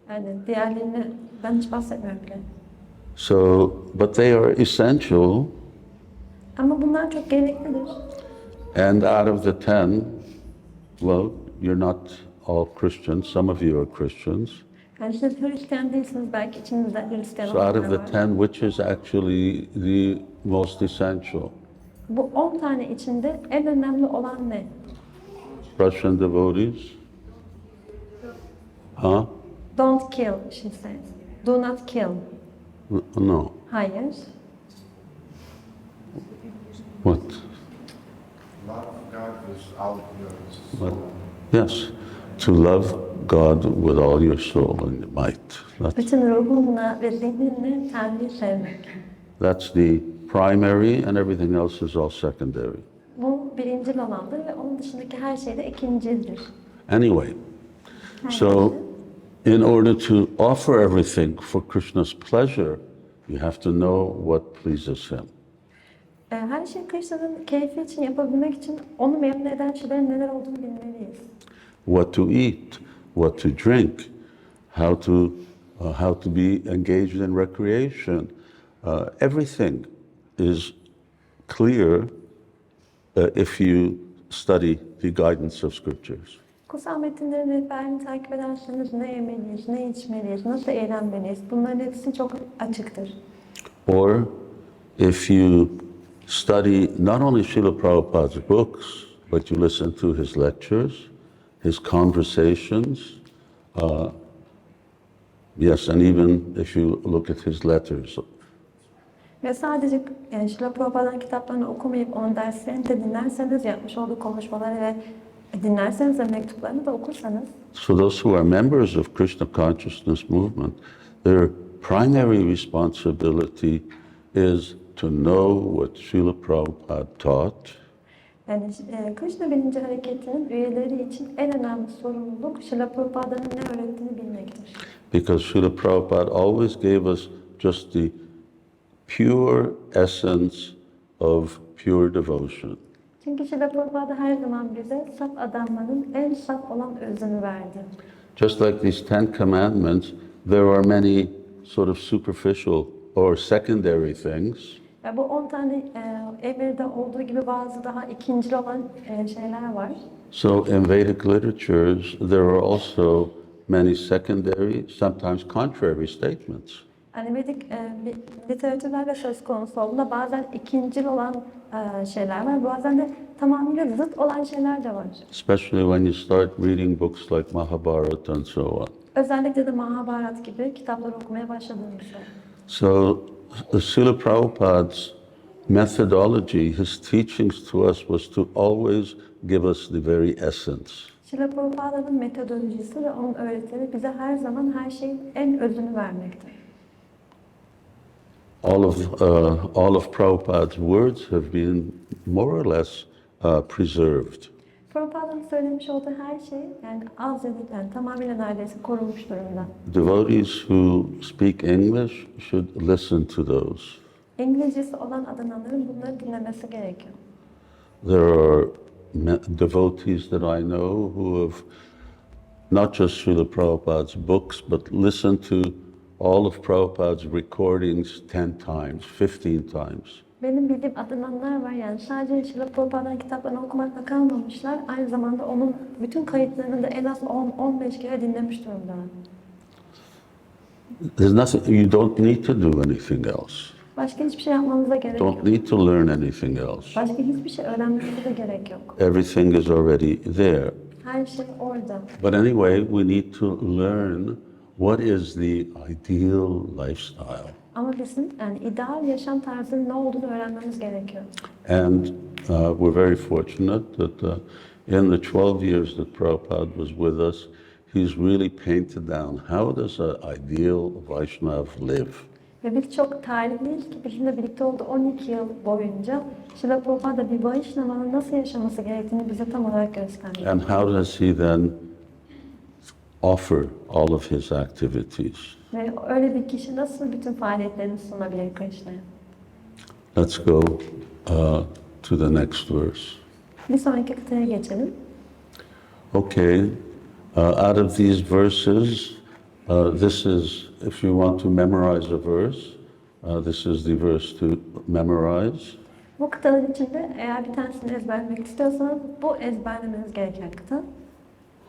Yani diğerlerini ben hiç bahsetmiyorum bile. So, but they are essential, Ama bunlar çok gereklidir. and out of the 10, well, you're not all Christians, some of you are Christians. Yani siz Hristiyan değilsiniz, belki içinizde Hristiyan So out of olanlar the var. 10, which is actually the most essential? Bu 10 tane içinde en önemli olan ne? Russian devotees? Huh? Don't kill, she says. Do not kill. No. Hayır. What? Love God with all your What? soul. Yes. To love God with all your soul and your might. Bütün ruhunla ve zihninle Tanrı'yı sevmek. That's the primary, and everything else is all secondary. Bu birincil olandır ve onun dışındaki her şey de ikincildir. Anyway, so in order to offer everything for Krishna's pleasure, you have to know what pleases him. Her şey Krishna'nın keyfi için yapabilmek için onu memnun eden şeylerin neler olduğunu bilmeliyiz. What to eat, what to drink, how to be engaged in recreation. Everything is clear if you study the guidance of scriptures. Kutsal metinlerin rehberini takip ederseniz ne yemeliyiz, ne içmeliyiz, nasıl eğlenmeliyiz bunların hepsi çok açıktır. Or if you study not only Srila Prabhupada's books, but you listen to his lectures, his conversations, yes, and even if you look at his letters. Ve sadece Srila Prabhupāda'nın kitaplarını okumayıp onun derslerini de dinlerseniz, yapmış olduğu konuşmaları ve dinlerseniz ve mektuplarını da okursanız, So those who are members of Krishna consciousness movement, their primary responsibility is to know what Srila Prabhupada taught, yani Krishna bilinci hareketinin üyeleri için en önemli sorumluluk Srila Prabhupāda'nın ne öğrettiğini bilmektir. because Srila Prabhupada always gave us just the pure essence of pure devotion. Çünkü Srila Prabhupada her zaman bize saf adanmanın en saf olan özünü verdi. Just like these 10 commandments, there are many sort of superficial or secondary things. Ve bu 10 tane emirde olduğu gibi bazı daha ikincil olan şeyler var. So in Vedic literatures, there are also many secondary, sometimes contrary statements. Yani Vedik literatürlerde söz konusu olduğunda bazen ikincil olan şeyler var, bazen de tamamıyla zıt olan şeyler de var. Especially when you start reading books like Mahabharata and so on. Özellikle de Mahabharat gibi kitapları okumaya başladığımızda. So Srila Prabhupada's methodology, his teachings to us was to always give us the very essence. Şrila Prabhupāda'nın metodolojisi ve onun öğretileri bize her zaman her şeyin en özünü vermekte. All of Prabhupada's words have been more or less preserved. Prabhupāda'nın söylemiş olduğu her şey yani az ya da yani tamamıyla neredeyse korunmuş durumda. Devotees who speak English should listen to those. İngilizcesi olan adananların bunları dinlemesi gerekiyor. There are devotees that I know who have not just Srila Prabhupada's books, but listened to all of Prabhupada's recordings 10 times, 15 times. Benim bildiğim adananlar var yani sadece Şrila Prabhupāda'nın kitaplarını okumakla kalmamışlar. Aynı zamanda onun bütün kayıtlarını da en az 10-15 kere dinlemiş durumdalar. There's nothing, you don't need to do anything else. Başka hiçbir şey yapmanıza gerek yok. Don't need to learn anything else. Başka hiçbir şey öğrenmenize de gerek yok. Everything is already there. Her şey orada. But anyway, we need to learn what is the ideal lifestyle. Ama bizim yani ideal yaşam tarzının ne olduğunu öğrenmemiz gerekiyor. And we're very fortunate that in the 12 years that Prabhupada was with us, he's really painted down how does an ideal Vaishnav live. Ve biz çok talihliyiz ki bizimle birlikte olduğu 12 yıl boyunca Şrila Prabhupada bir Vaishnava'nın nasıl yaşaması gerektiğini bize tam olarak gösterdi. And how does he then offer all of his activities? Ve öyle bir kişi nasıl bütün faaliyetlerini sunabilir Krishna'ya? Let's go to the next verse. Bir sonraki kıtaya geçelim. Okay, out of these verses, this is, if you want to memorize a verse, this is the verse to memorize. Bu kıtalar içinde eğer bir tanesini ezberlemek istiyorsanız bu ezberlemeniz gereken kıta.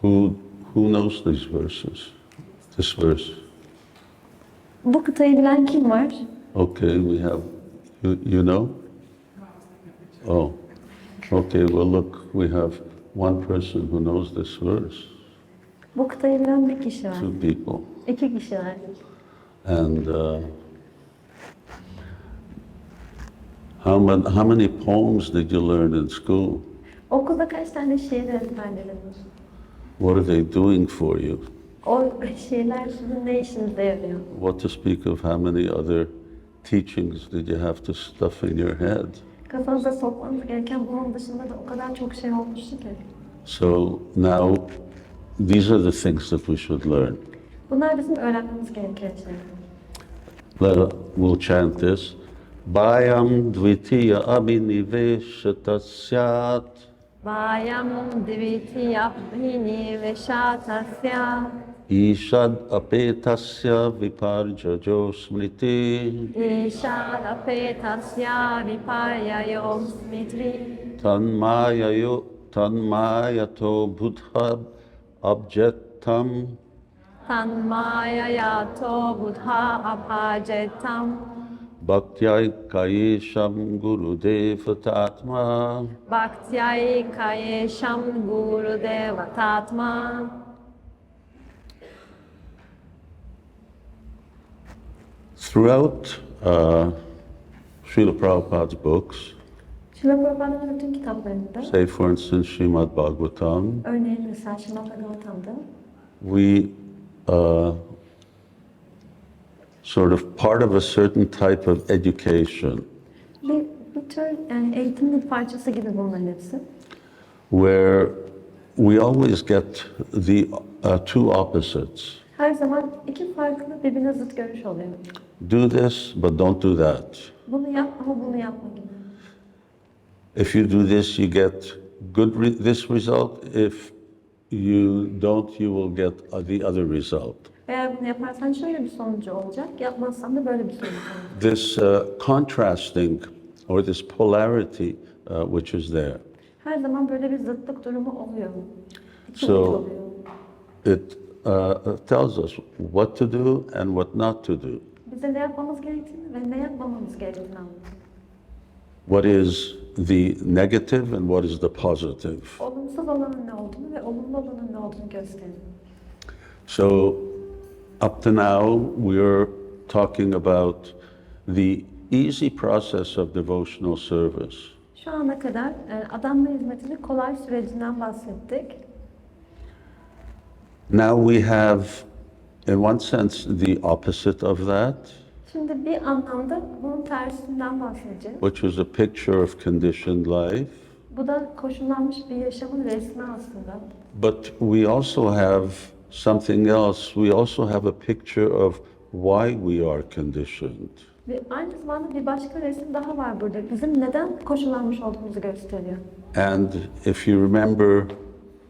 Who knows these verses? This verse. Bu kıtayı bilen kim var? Okay, we have, you know? Oh, okay, well look, we have one person who knows this verse. Bu kıtayı bilen bir kişi var. Two people. 2 kişi var. And how many poems did you learn in school? Okulda kaç tane şiir ezberlediniz? What are they doing for you? O şiirler sizin ne işinize yarıyor? What to speak of how many other teachings did you have to stuff in your head? Kafanıza sokmanız gereken bunun dışında da o kadar çok şey olmuştu ki. So now, these are the things that we should learn. Bunlar bizim öğrenmemiz gereken şeyler. We'll chant this. Bhayam dvitiya abhiniveshatasyat. Vayam dvitiyabhini veshatasya. Ishad apetasya viparjajo smriti. Ishadapetasya viparyayo smitri. Tanmayato buddha abjettam. Tanmayato buddha abhajetam. Bhaktyai kayesham gurudev tatma. Bhaktyai kayesham gurudeva tatma. Throughout Srila Prabhupada's books, Şrila Prabhupāda'nın bütün kitaplarında, say for instance Srimad Bhagavatam, örneğin mesela Śrīmad Bhāgavatam'da, we sort of part of a certain type of education bir tür yani eğitimin bir parçası gibi bunların hepsi. where we always get the two opposites. Her zaman iki farklı birbirine zıt görüş oluyor. Do this, but don't do that. Bunu yap ama bunu yapma gibi. If you do this, you get this result. If you don't, you will get the other result. Eğer bunu yaparsan şöyle bir sonucu olacak, yapmazsan da böyle bir sonuç olacak. This contrasting or this polarity which is there. Her zaman böyle bir zıtlık durumu oluyor. İki uç So oluyor. it tells us what to do and what not to do. Bize ne yapmamız gerektiğini ve ne yapmamamız gerektiğini anlatıyor. What is the negative and what is the positive. Olumsuz olanın ne olduğunu ve olumlu olanın ne olduğunu gösteriyor. So up to now we're talking about the easy process of devotional service. Şu ana kadar adanma hizmetinin kolay sürecinden bahsettik. Now we have, in one sense, the opposite of that, Şimdi bir anlamda bunun tersinden bahsedeceğiz. which is a picture of conditioned life. Bu da koşullanmış bir yaşamın resmi aslında. But we also have something else. We also have a picture of why we are conditioned. Ve aynı zamanda bir başka resim daha var burada. Bizim neden koşullanmış olduğumuzu gösteriyor. And if you remember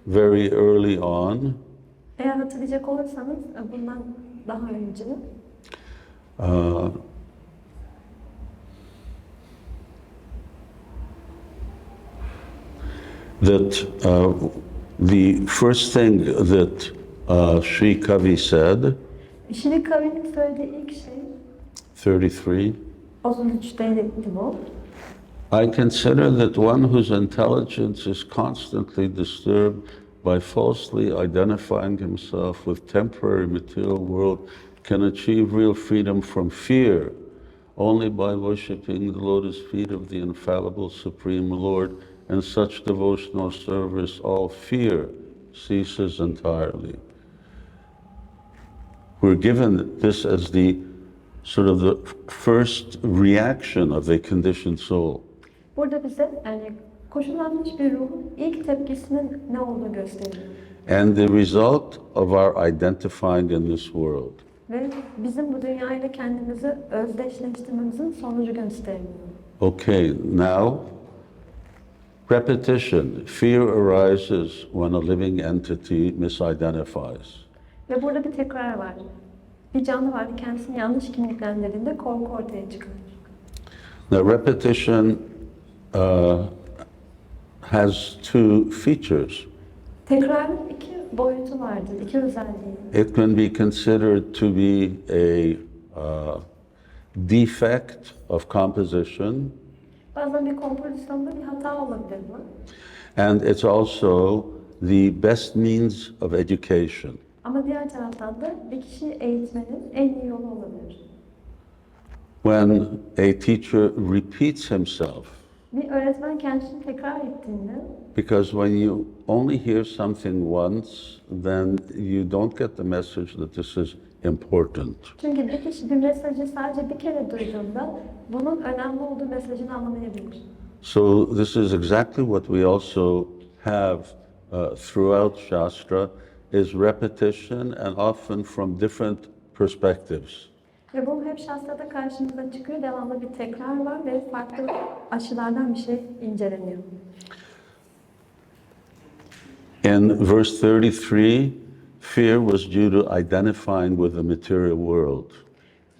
very early on, Eğer hatırlayacak olursanız bundan daha önce that the first thing that Sri Kavi said, Şirin Kavi'nin söylediği ilk şey 33, 33'teydi bu. I consider that one whose intelligence is constantly disturbed by falsely identifying himself with temporary material world can achieve real freedom from fear only by worshiping the lotus feet of the infallible Supreme Lord. In such devotional service, all fear ceases entirely. We're given this as the sort of the first reaction of a conditioned soul. Burada bize yani koşullanmış bir ruhun ilk tepkisinin ne olduğunu gösteriyor. And the result of our identifying in this world. Ve bizim bu dünyayla kendimizi özdeşleştirmemizin sonucu gösteriyor. Okay, now repetition. Fear arises when a living entity misidentifies. Ve burada bir tekrar var. Bir canlı vardı kendisini yanlış kimliklendirdiğinde korku ortaya çıkıyor. Now repetition has two features. Tekrarın iki boyutu vardır, iki özelliği. It can be considered to be a defect of composition, Bazen bir kompozisyonda bir hata olabilir bu. and it's also the best means of education. Ama diğer taraftan da bir kişiyi eğitmenin en iyi yolu olabilir. When a teacher repeats himself, Bir öğretmen kendisini tekrar ettiğinde, because when you only hear something once, then you don't get the message that this is important. çünkü bir kişi bir mesajı sadece bir kere duyduğunda bunun önemli olduğu mesajını anlamayabilir. So this is exactly what we also have throughout Shastra, is repetition and often from different perspectives. Ve bu hep Şastra'da karşımıza çıkıyor. Devamlı bir tekrar var ve farklı açılardan bir şey inceleniyor. In verse 33, fear was due to identifying with the material world.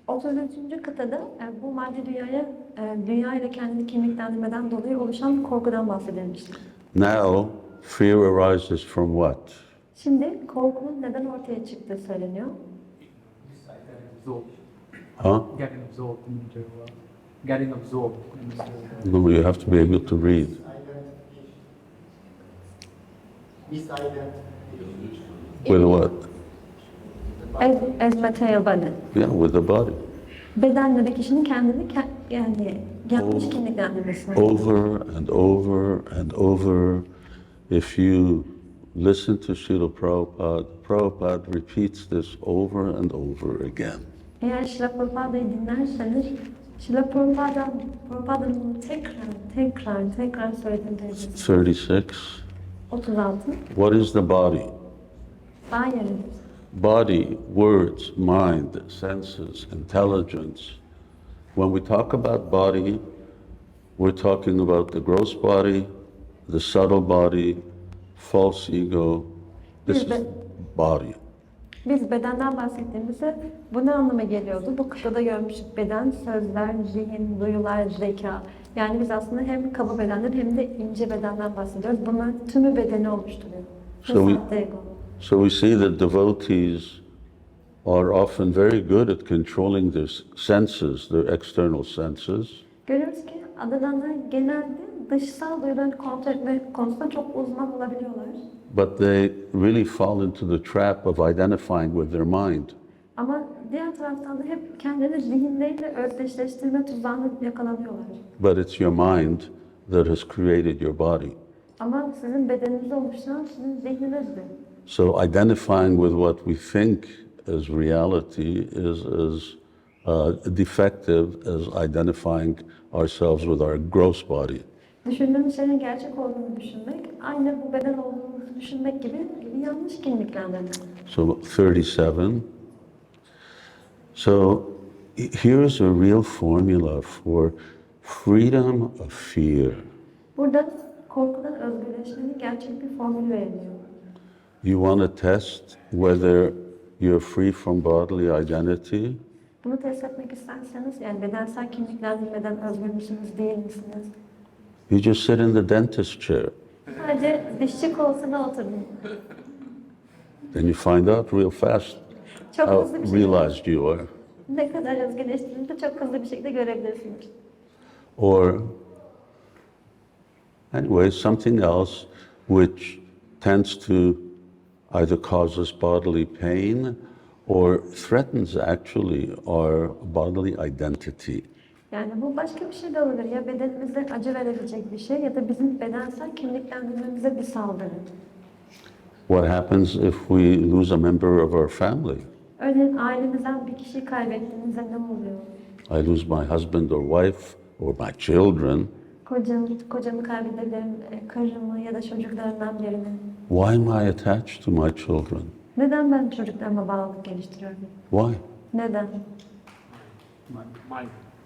33. kıtada bu maddi dünya ile kendini kimliklendirmeden dolayı oluşan korkudan bahsedilmiştir. Now, fear arises from what? Şimdi korkunun neden ortaya çıktığı söyleniyor. Huh? Getting absorbed in the material world. Getting absorbed in the material world. No, you have to be able to read. With what? As material body. Yeah, with the body. Bedenle de kişinin kendini yani yanlış kimliklendirmesine. Over and over and over. If you listen to Srila Prabhupada, Prabhupada repeats this over and over again. Eğer Şrila Prabhupāda'yı dinlerseniz, Şrila Prabhupāda'nın bunu tekrar söylediğini duyabilirsiniz. 36. 36. What is the body? Daha yeri. Body, words, mind, senses, intelligence. When we talk about body, we're talking about the gross body, the subtle body, false ego, This is body. Biz bedenden bahsettiğimizde bu ne anlama geliyordu? Bu kıtada görmüştük beden, sözler, zihin, duyular, zeka. Yani biz aslında hem kaba bedenden hem de ince bedenden bahsediyoruz. Bunların tümü bedeni oluşturuyor. So we- Sahte ego. So we see that devotees are often very good at controlling their senses, their external senses, Görüyoruz ki adadanlar genelde dışsal duyularını kontrol etme konusunda çok uzman olabiliyorlar. but they really fall into the trap of identifying with their mind. Ama diğer taraftan da hep kendilerini zihinleriyle özdeşleştirme tuzağına yakalanıyorlar. But it's your mind that has created your body. Ama sizin bedeninizi oluşturan sizin zihninizdir. So identifying with what we think as reality is as defective as identifying ourselves with our gross body. Düşündüğümüz şeyin gerçek olduğunu düşünmek, aynı bu beden olduğunu düşünmek gibi yanlış kimliklendirme. So 37. So here's a real formula for freedom of fear. Burada korkudan özgürleşmenin gerçek bir formülü veriliyor. You want to test whether you're free from bodily identity? Bunu test etmek isterseniz, yani bedensel kimliklendirmeden özgür müsünüz, değil misiniz? You just sit in the dentist chair. Sadece dişçi koltuğuna oturdun. Then you find out real fast Çok how hızlı bir şekilde, realized you are. ne kadar özgürleştiğinizi de çok hızlı bir şekilde görebilirsiniz. Or, anyway, something else which tends to either cause us bodily pain or threatens actually our bodily identity. Yani bu başka bir şey de olabilir. Ya bedenimize acı verebilecek bir şey ya da bizim bedensel kimliklendirmemize bir saldırı. What happens if we lose a member of our family? Örneğin ailemizden bir kişiyi kaybettiğimizde ne oluyor? I lose my husband or wife or my children. Kocamı kaybedebilirim, karımı ya da çocuklarımdan birini. Why am I attached to my children? Neden ben çocuklarıma bağlılık geliştiriyorum? Why? Neden?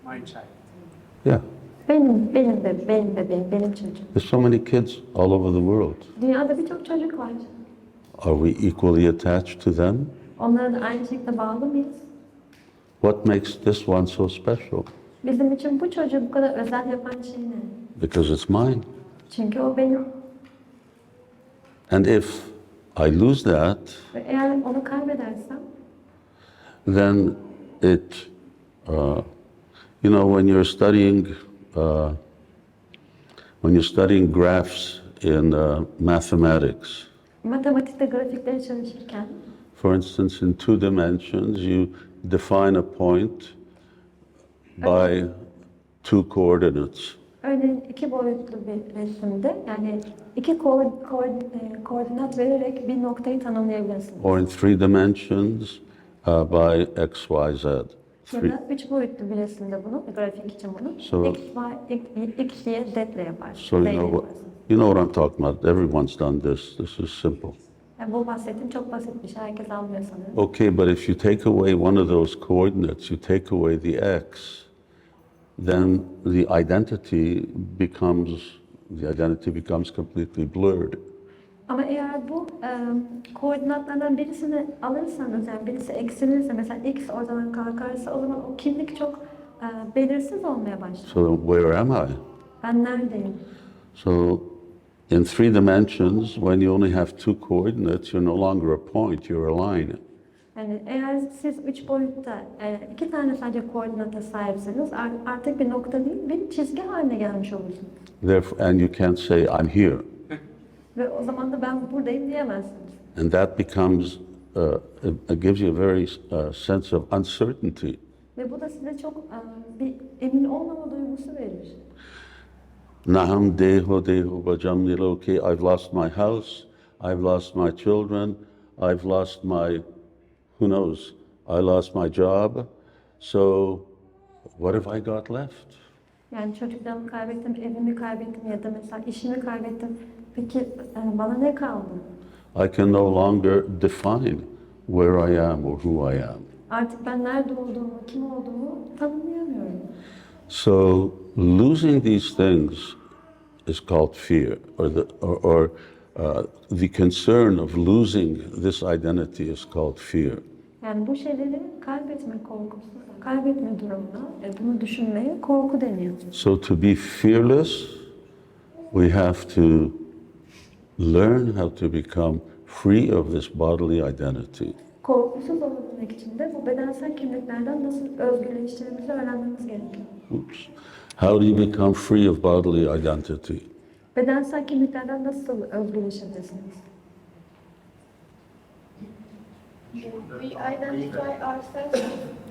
My child. Yeah. Benim bebeğim, benim çocuğum. There's so many kids all over the world. Dünyada birçok çocuk var. Are we equally attached to them? Onlara da aynı şekilde bağlı mıyız? What makes this one so special? Bizim için bu çocuğu bu kadar özel yapan şey ne? Because it's mine. Çünkü o benim. And if I lose that, Ve eğer onu kaybedersem, then it, you know, when you're studying graphs in mathematics, matematikte grafikleri çalışırken, for instance, in 2 dimensions, you define a point by 2 coordinates. örneğin 2 boyutlu bir resimde, yani 2 koordinat vererek bir noktayı tanımlayabilirsiniz. Or in 3 dimensions, by x, y, z. Ya da 3 boyutlu bir resimde bunu, grafik için bunu, So- x, y, z ile yaparsınız. So you Z ile know yaparsınız. what I'm talking about. Everyone's done this. This is simple. Yani bu bahsettiğim çok basit bir şey, herkes anlıyor sanırım. Okay, but if you take away one of those coordinates, you take away the x, then the identity becomes completely blurred. Ama eğer bu koordinatlardan birisini alırsanız, yani birisi eksilirse, mesela x ortadan kalkarsa, o zaman o kimlik çok belirsiz olmaya başlar. So where am I? Ben neredeyim? So in 3 dimensions, when you only have 2 coordinates, you're no longer a point, you're a line. Yani eğer siz 3 boyutta 2 tane sadece koordinata sahipseniz artık bir nokta değil, bir çizgi haline gelmiş olursunuz. Therefore, and you can't say, I'm here. Ve o zaman da ben buradayım diyemezsiniz. And that becomes, it gives you a very sense of uncertainty. Ve bu da size çok bir emin olmama duygusu verir. Naham deho bhajam niloke. I've lost my house, I've lost my children, I've lost my, who knows, I lost my job. So what have I got left? Yani çocuklarımı kaybettim, evimi kaybettim ya da mesela işimi kaybettim. Peki bana ne kaldı? I can no longer define where I am or who I am. Artık ben nerede olduğumu, kim olduğumu tanımlayamıyorum. So losing these things is called fear, or the concern of losing this identity is called fear. Yani bu şeyleri kaybetme korkusu, kaybetme durumuna, bunu düşünmeye korku deniyor. So to be fearless, we have to learn how to become free of this bodily identity. Korkusuz olabilmek için de bu bedensel kimliklerden nasıl özgürleştirdiğimizi öğrenmemiz gerekiyor. Oops. How do you become free of bodily identity? Bedensel kimliklerden nasıl özgürleşebilirsiniz? We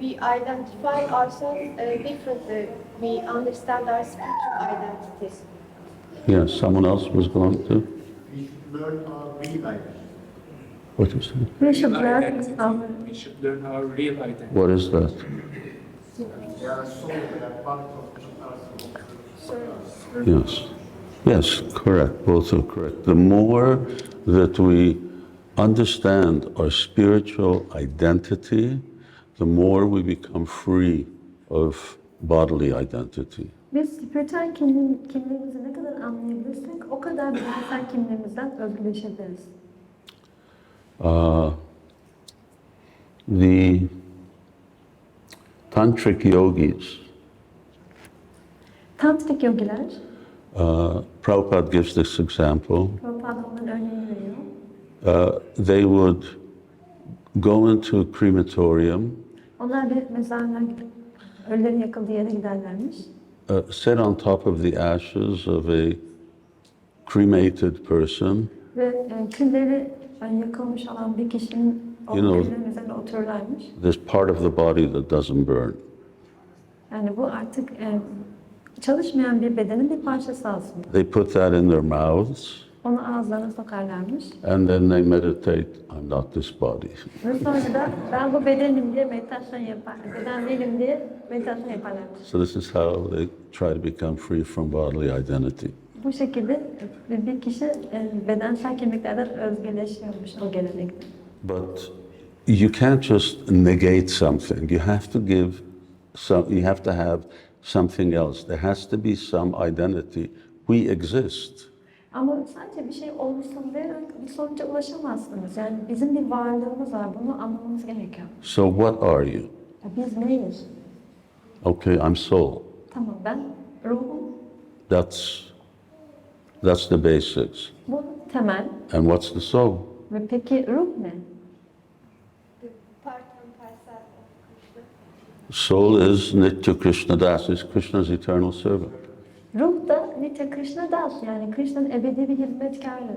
identify ourselves differently. We understand our spiritual identities. Yes, someone else was going to? We should learn our real identity. What you say? We should learn We should learn our real identity. What is that? They are soul, they are part of the Yes. Yes, correct. Both are correct. The more that we understand our spiritual identity, the more we become free of bodily identity. Biz spiritüel kimliğimizi ne kadar anlayabilirsek o kadar bedensel kimliğimizden özgürleşebiliriz. The tantric yogis, Tantrik yogiler, Prabhupada gives this example. Prabhupada onların örneğini veriyor. They would go into a crematorium, Onlar bir mezarlığa gidip ölülerin yakıldığı yere giderlermiş. sit on top of the ashes of a cremated person, Ve külleri yakılmış olan bir kişinin o You know- küllerin üzerine otururlarmış. there's part of the body that doesn't burn. Yani bu artık çalışmayan bir bedenin bir parçası aslında. They put that in their mouths, Onu ağızlarına sokarlarmış. and then they meditate, I'm not this body. Ve sonra da ben bu bedenim diye meditasyon yaparlar. Beden değilim diye meditasyon yaparlarmış. So this is how they try to become free from bodily identity. Bu şekilde bir kişi bedensel kimliklerden özgürleşiyormuş o gelenekte. But you can't just negate something. You have to give you have to have something else. There has to be some identity. We exist. Ama sadece bir şey olsun diyerek bir sonuca ulaşamazsınız. Yani bizim bir varlığımız var. Bunu anlamamız gerekiyor. So what are you? Ya biz neyiz? Okay, I'm soul. Tamam, ben ruhum. That's the basics. Bu temel. And what's the soul? Ve peki ruh ne? The part and parcel of Krishna. Soul is Nitya Krishna Das, is Krishna's eternal servant. Ruh da Nitya Krishna Das, yani Krishna'nın ebedi bir hizmetkarı.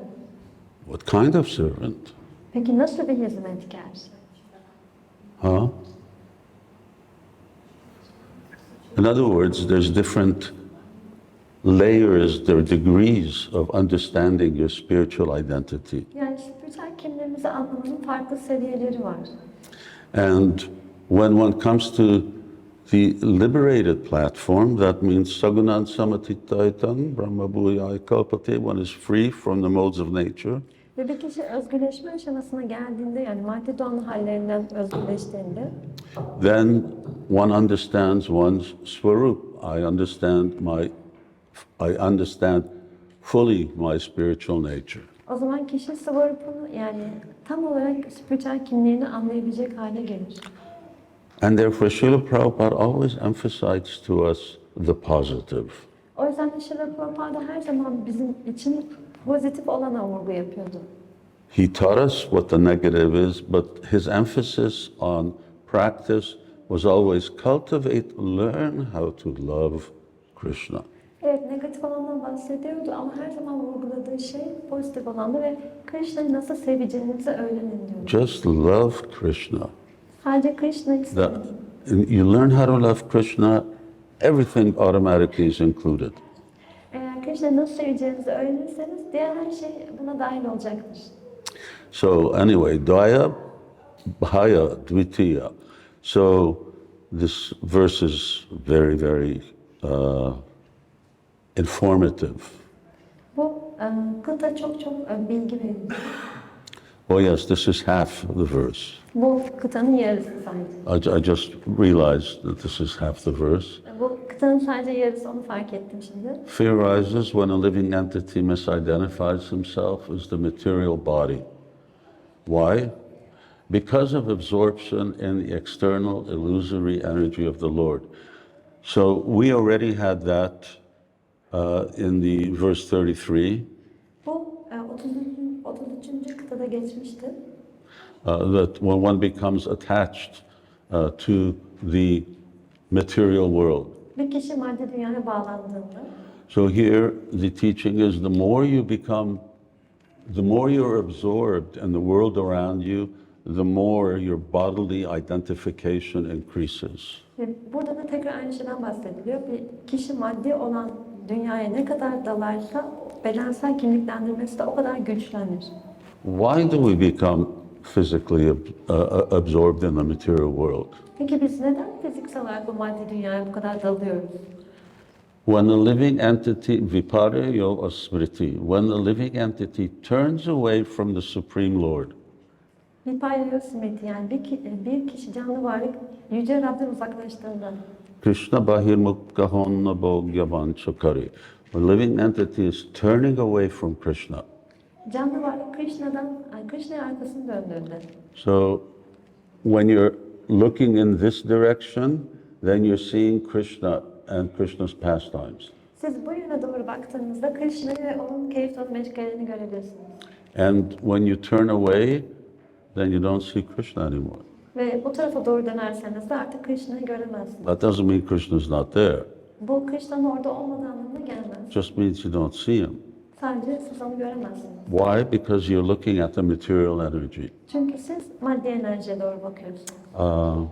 What kind of servant? Peki nasıl bir hizmetkar? Huh? In other words, there's different layers, there are degrees of understanding your spiritual identity. Yani spiritüel kimliğimizi anlamanın farklı seviyeleri var. And when one comes to the liberated platform, that means Sagunan Samatitaitan, Brahma Bhuyai Kalpate, one is free from the modes of nature. Ve bir kişi özgürleşme aşamasına geldiğinde, yani maddi doğanın hallerinden özgürleştiğinde, Then one understands one's Swarup. I understand fully my spiritual nature. o zaman kişi Svarup'unu, yani tam olarak spiritüel kimliğini anlayabilecek hale gelir. And therefore, Srila Prabhupada always emphasized to us the positive. O yüzden de Şrila Prabhupada her zaman bizim için pozitif olana vurgu yapıyordu. He taught us what the negative is, but his emphasis on practice was always cultivate, learn how to love Krishna. Evet, negatif olandan bahsediyordu ama her zaman vurguladığı şey pozitif olandı ve Krishna'yı nasıl seveceğinizi öğrenin diyordu. Just love Krishna. Sadece Krishna'yı sevin. You learn how to love Krishna, everything automatically is included. Eğer Krishna'yı nasıl seveceğinizi öğrenirseniz diğer her şey buna dahil olacaktır. So anyway, Dvaya, Bhaya, Dvitiya. So this verse is very, very informative. Bu kıta çok bilgi verici. Oh yes, this is half the verse. Bu kıtanın yarısı sadece. I just realized that this is half the verse. Bu kıtanın Kıtanın sadece yarısı, onu fark ettim şimdi. Fear arises when a living entity misidentifies himself as the material body. Why? Because of absorption in the external illusory energy of the Lord. So we already had that in the verse 33. Bu 33. kıtada geçmişti. That when one becomes attached to the material world. Bir kişi maddi dünyaya bağlandığında. So here the teaching is the more you're absorbed in the world around you, the more your bodily identification increases. Burada da tekrar aynı şeyden bahsediliyor. Bir kişi maddi olan dünyaya ne kadar dalarsa bedensel kimliklendirmesi de o kadar güçlenir. Why do we become physically absorbed in the material world? Peki biz neden fiziksel olarak bu maddi dünyaya bu kadar dalıyoruz? When the living entity, viparyo smriti, when the living entity turns away from the Supreme Lord, Viparyosmriti, yani bir kişi canlı varlık Yüce Rab'den uzaklaştığında, Krishna bahirmukhahonna bhogyavan chakari, when the living entity is turning away from Krishna. canlı varlık Krishna'ya arkasını döndüğünde. So when you're looking in this direction, then you're seeing Krishna and Krishna's pastimes. Siz bu yöne doğru baktığınızda Krishna'yı ve onun keyif dolu meşgalerini görebilirsiniz. And when you turn away, then you don't see Krishna anymore. Ve bu tarafa doğru dönerseniz de artık Krishna'yı göremezsiniz. That doesn't mean Krishna's not there. Bu Krishna'nın orada olmadığı anlamına gelmez. It just means you don't see him. Sadece siz onu göremezsiniz. Why? Because you're looking at the material energy. Çünkü siz maddi enerjiye doğru bakıyorsunuz.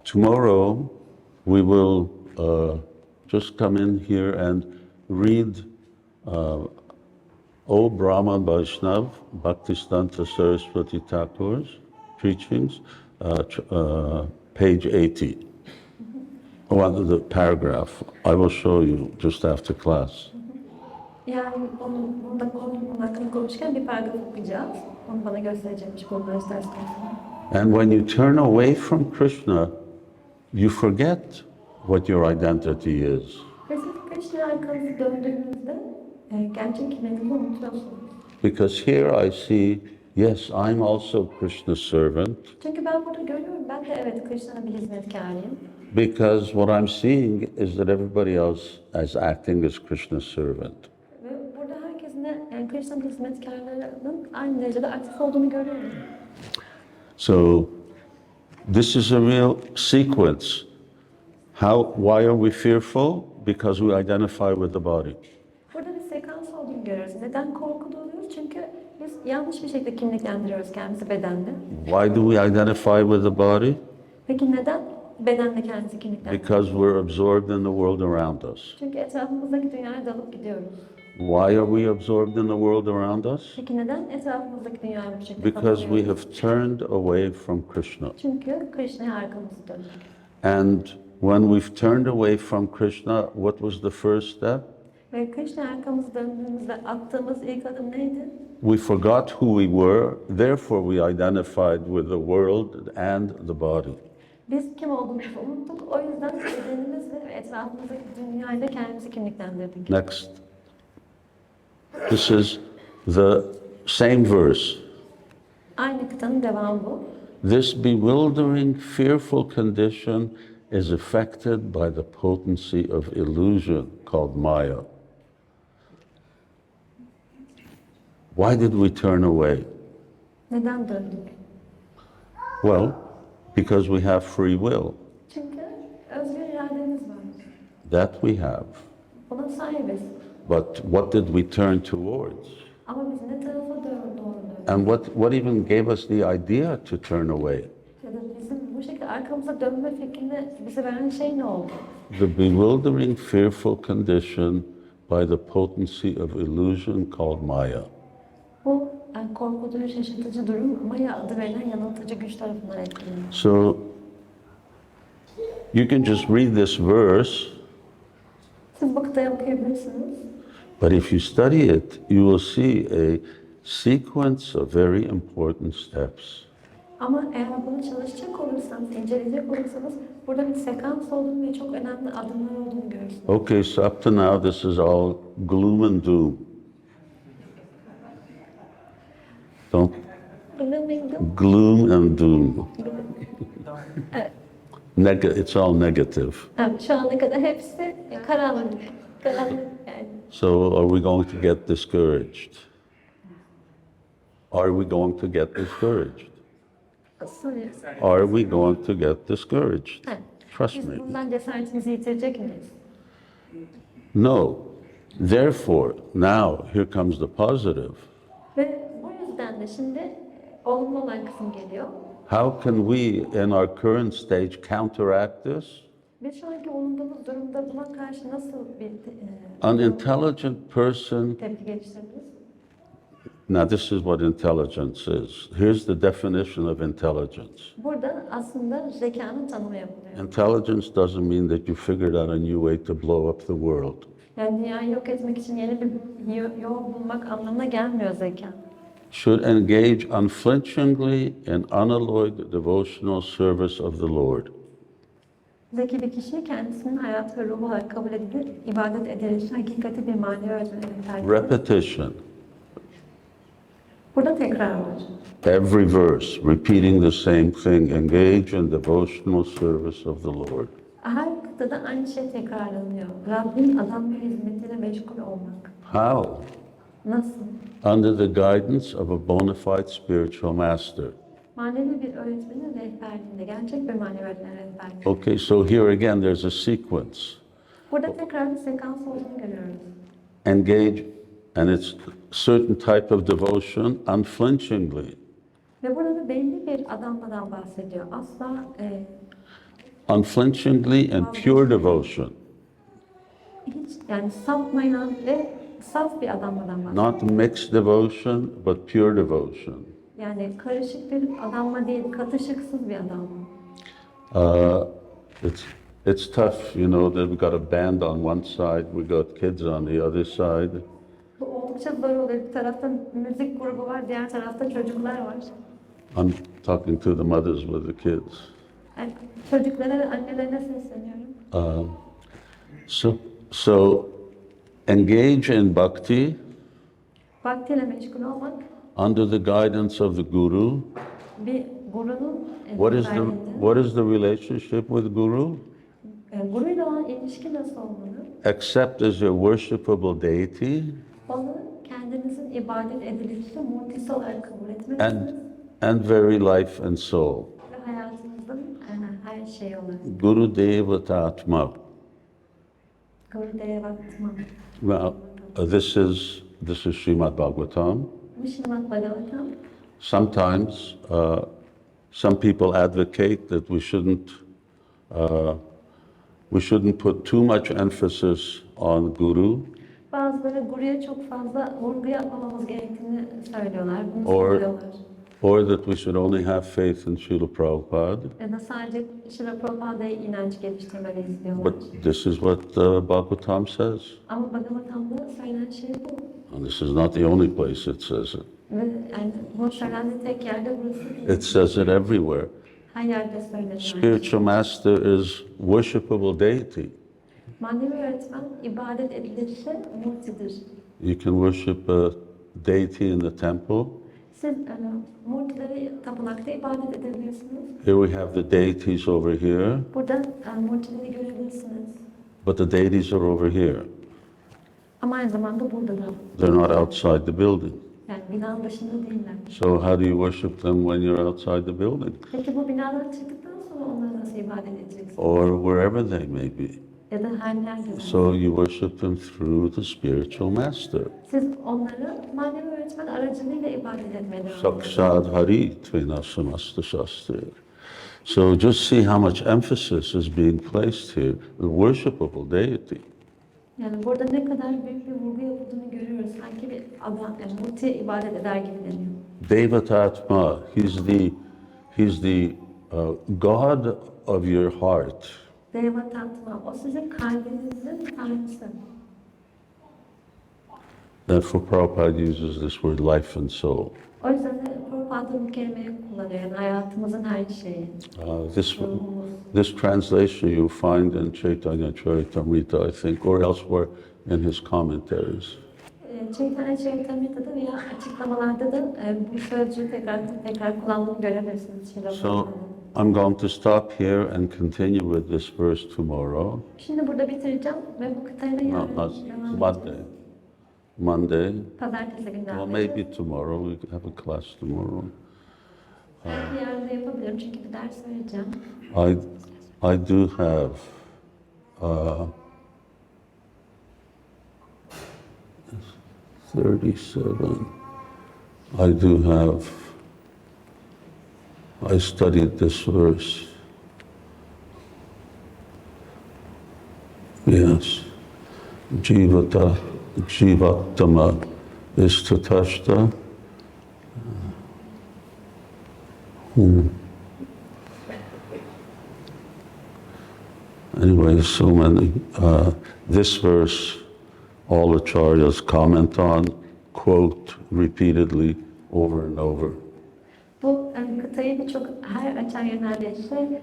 Tomorrow we will just come in here and read O Brahma Vaishnav Bhaktisiddhanta Saraswati Thakur's preachings, page 80. Well, the paragraph. I will show you just after class. Yani bunun hakkında konuşurken bir paragraf okuyacağız. Onu bana gösterecekmiş bu ders sonra. And when you turn away from Krishna, you forget what your identity is. Ve siz Krishna'ya arkanızı döndüğünüzde gerçek kimliğinizi unutuyorsunuz. Because here I see, yes, I'm also Krishna's servant. Çünkü ben burada görüyorum, ben de evet Krishna'nın bir hizmetkarıyım. Because what I'm seeing is that everybody else is acting as Krishna's servant. Ve burada herkesin de Krishna'nın hizmetkarlarının aynı derecede aktif olduğunu görüyorum. So this is a real sequence. Why are we fearful? Because we identify with the body. Burada bir sekans olduğunu görüyoruz. Neden korku duyuyoruz? Çünkü biz yanlış bir şekilde kimliklendiriyoruz kendimizi bedenle. Why do we identify with the body? Peki neden bedenle kendimizi kimliklendiriyoruz? Because we're absorbed in the world around us. Çünkü etrafımızdaki dünyaya dalıp gidiyoruz. Why are we absorbed in the world around us? Peki neden etrafımızdaki dünyaya bu şekilde Because we kapılıyoruz? have turned away from Krishna. Çünkü Krishna'ya arkamızı döndük. And when we've turned away from Krishna, what was the first step? Ve Krishna'ya arkamızı döndüğümüzde attığımız ilk adım neydi? We forgot who we were, therefore we identified with the world and the body. Biz kim olduğumuzu unuttuk. O yüzden bedenimiz ve etrafımızdaki dünyayla kendimizi kimliklendirdik. Next. This is the same verse. Aynı kıtanın devamı bu. This bewildering, fearful condition is affected by the potency of illusion called Maya. Why did we turn away? Neden döndük? Well, because we have free will. Çünkü özgür irademiz var. That we have. Buna sahibiz. But what did we turn towards? Ama biz ne tarafa doğru döndük? And what even gave us the idea to turn away? Ya da bizim bu şekilde arkamıza dönme fikrini bize veren şey ne oldu? The bewildering, fearful condition by the potency of illusion called Maya. Bu korkutucu, şaşırtıcı durum Maya adı verilen yanıltıcı güç tarafından etkileniyor. So you can just read this verse, Siz bu kıtayı okuyabilirsiniz. but if you study it, you will see a sequence of very important steps. Ama eğer bunu çalışacak olursanız, inceleyecek olursanız burada bir sekans olduğunu ve çok önemli adımlar olduğunu görürsünüz. Okay, so up to now this is all gloom and doom. Don't gloom and doom. It's all negative. Evet, şu ana kadar hepsi karanlık. Karanlık yani. So are we going to get discouraged? Are we going to get discouraged? Sorry. Are we going to get discouraged? Evet. Trust Biz me. bundan cesaretimizi yitirecek miyiz? No. Therefore, now here comes the positive. Ve bu yüzden de şimdi olumlu olan kısım geliyor. How can we, in our current stage, counteract this? Biz şu anki bulunduğumuz durumda buna karşı nasıl bir An intelligent person, tepki geliştirebiliriz? now this is what intelligence is. Here's the definition of intelligence. Burada aslında zekanın tanımı yapılıyor. Intelligence doesn't mean that you figured out a new way to blow up the world. Yani dünyayı yok etmek için yeni bir yol bulmak anlamına gelmiyor zeka. Should engage unflinchingly in unalloyed devotional service of the Lord. Zeki bir kişi kendisinin hayat ve ruhu olarak kabul edilir, ibadet ederek hakikati bir manevi öğretmeni tercih eder. Repetition. Burada tekrar var. Every verse, repeating the same thing, engage in devotional service of the Lord. Her kıtada aynı şey tekrarlanıyor. Rabbin adam ve hizmetiyle meşgul olmak. How? Nasıl? Under the guidance of a bona fide spiritual master. Manevi bir öğretmenin rehberliğinde, gerçek bir manevi öğretmenin rehberliğinde. Okay, so here again there's a sequence. Burada tekrar bir sekans olduğunu görüyoruz. Engage, and it's certain type of devotion unflinchingly. Ve burada belli bir adamdan bahsediyor. Asla Unflinchingly and pure devotion. hiç yani sapmayan ve saf bir adamdan bahsediyor. Not mixed devotion, but pure devotion. Yani karışık bir adamla değil, katışıksız bir adamla. It's tough, you know, that we got a band on one side, we got kids on the other side. Bu oldukça zor oluyor. Bir tarafta müzik grubu var, diğer tarafta çocuklar var. I'm talking to the mothers with the kids. Yani çocuklara ve annelerine sesleniyorum. So engage in bhakti Bhakti ile meşgul olmak, under the guidance of the guru. bir gurunun What is the relationship with guru? Guruyla olan ilişki nasıl olmalı? Accept as your worshipable deity Onu kendinizin ibadet edilişi murtisi olarak kabul etmelisiniz. and very life and soul. Ve hayatınızın her şeyi olarak. Guru Devatatma. Guru Devatatma. Well, this is Srimad Bhagavatam. Bu Şivaram Bhāgavatam. Sometimes some people advocate that we shouldn't put too much emphasis on guru, Bazıları guruya çok fazla vurgu yapmamamız gerektiğini söylüyorlar. Bunu Or- söylüyorlar. or that we should only have faith in Srila Prabhupada. Ya da sadece Şila Prabhupāda'ya inanç geliştirmeliyiz diyorlar. But this is what Bhagavatam says. Ama Bhagavatam'da söylenen şey bu. And this is not the only place it says it. Ve yani bu söylendiği tek yerde burası değil. It says it everywhere. Her yerde söylenen. Spiritual master is worshipable deity. Manevi öğretmen ibadet edilirse murtidir. You can worship a deity in the temple. Siz murtileri tapınakta ibadet edebilirsiniz. Here we have the deities over here, Burada murtileri görebilirsiniz. but the deities are over here. Ama aynı zamanda burada da. They're not outside the building. Yani binanın dışında değiller. So how do you worship them when you're outside the building? Peki bu binadan çıktıktan sonra onlara nasıl ibadet edeceksiniz? Or wherever they may be. Ya da her nerede? So you worship them through the spiritual master. Siz onlara manevi öğretmen aracılığıyla ibadet etmeye devam ediyorsunuz. Sakshad Hari Tvinasamasta Shastra. So just see how much emphasis is being placed here, the worshipable deity. Yani burada ne kadar büyük bir vurgu yapıldığını görüyoruz. Sanki bir adam, yani murtiye ibadet eder gibi deniyor. Devatatma, he's the God of your heart. Devatatma, o sizin kalbinizin tanrısı. Therefore Prabhupada uses this word life and soul. O yüzden de Prabhupada bu kelimeyi kullanıyor. Yani hayatımızın her şeyi. This translation you find in Chaitanya Charitamrita, I think, or elsewhere in his commentaries. Chaitanya Charitamrita'da veya açıklamalarda da bu sözcüğü tekrar kullandığını görebilirsiniz. So I'm going to stop here and continue with this verse tomorrow. Şimdi burada bitireceğim ve bu kıtayla yarın Not devam Monday. edeceğim. Monday. Pazartesi günü Well, devam maybe edeceğim. tomorrow. We have a class tomorrow. Belki yarın da yapabilirim çünkü bir ders vereceğim. I do have 37. I do have. I studied this verse. Yes. Jivatama is tatashta. Anyway, so many. This verse, all acharyas comment on, quote repeatedly over and over. Bu kıtayı birçok her acharya neredeyse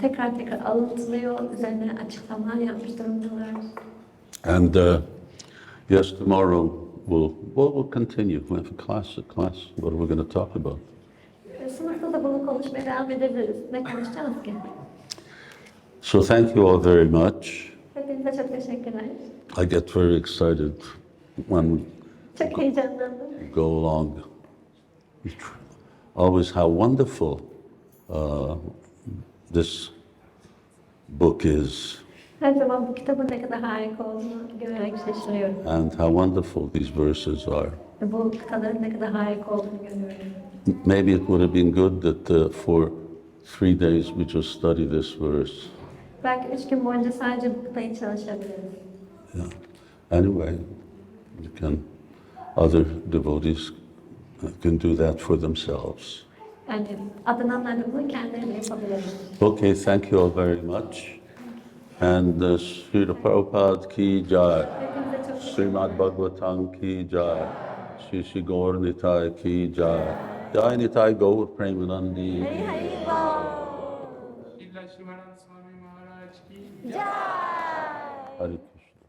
tekrar alıntılıyor, üzerine açıklamalar yapmış durumdalar. And yes, tomorrow we'll continue. We have a class. What are we going to talk about? Sınıfta da bunu konuşmaya devam edebiliriz. Ne konuşacağız ki? So thank you all very much. Hepinize çok teşekkürler. I get very excited when Çok heyecanlandım. we go along. Always how wonderful this book is, Her zaman bu kitabın ne kadar harika olduğunu görerek şaşırıyorum. and how wonderful these verses are. Bu kıtaların ne kadar harika olduğunu görüyorum. Maybe it would have been good that for 3 days we just study this verse. Belki 3 gün boyunca sadece bu kıtayı çalışabiliriz. Yeah. Anyway, other devotees can do that for themselves. Yani adınanlar da bunu kendileri de yapabilir. Okay, thank you all very much. And Srila Prabhupada ki jai, Hepinize çok Srimad Bhagavatam ki jai, Shri Gaur Nitai ki jai, Jai Nitai Gaur Premanandi. Hey, Şivaram Svami Maharaj ki Hare Krishna.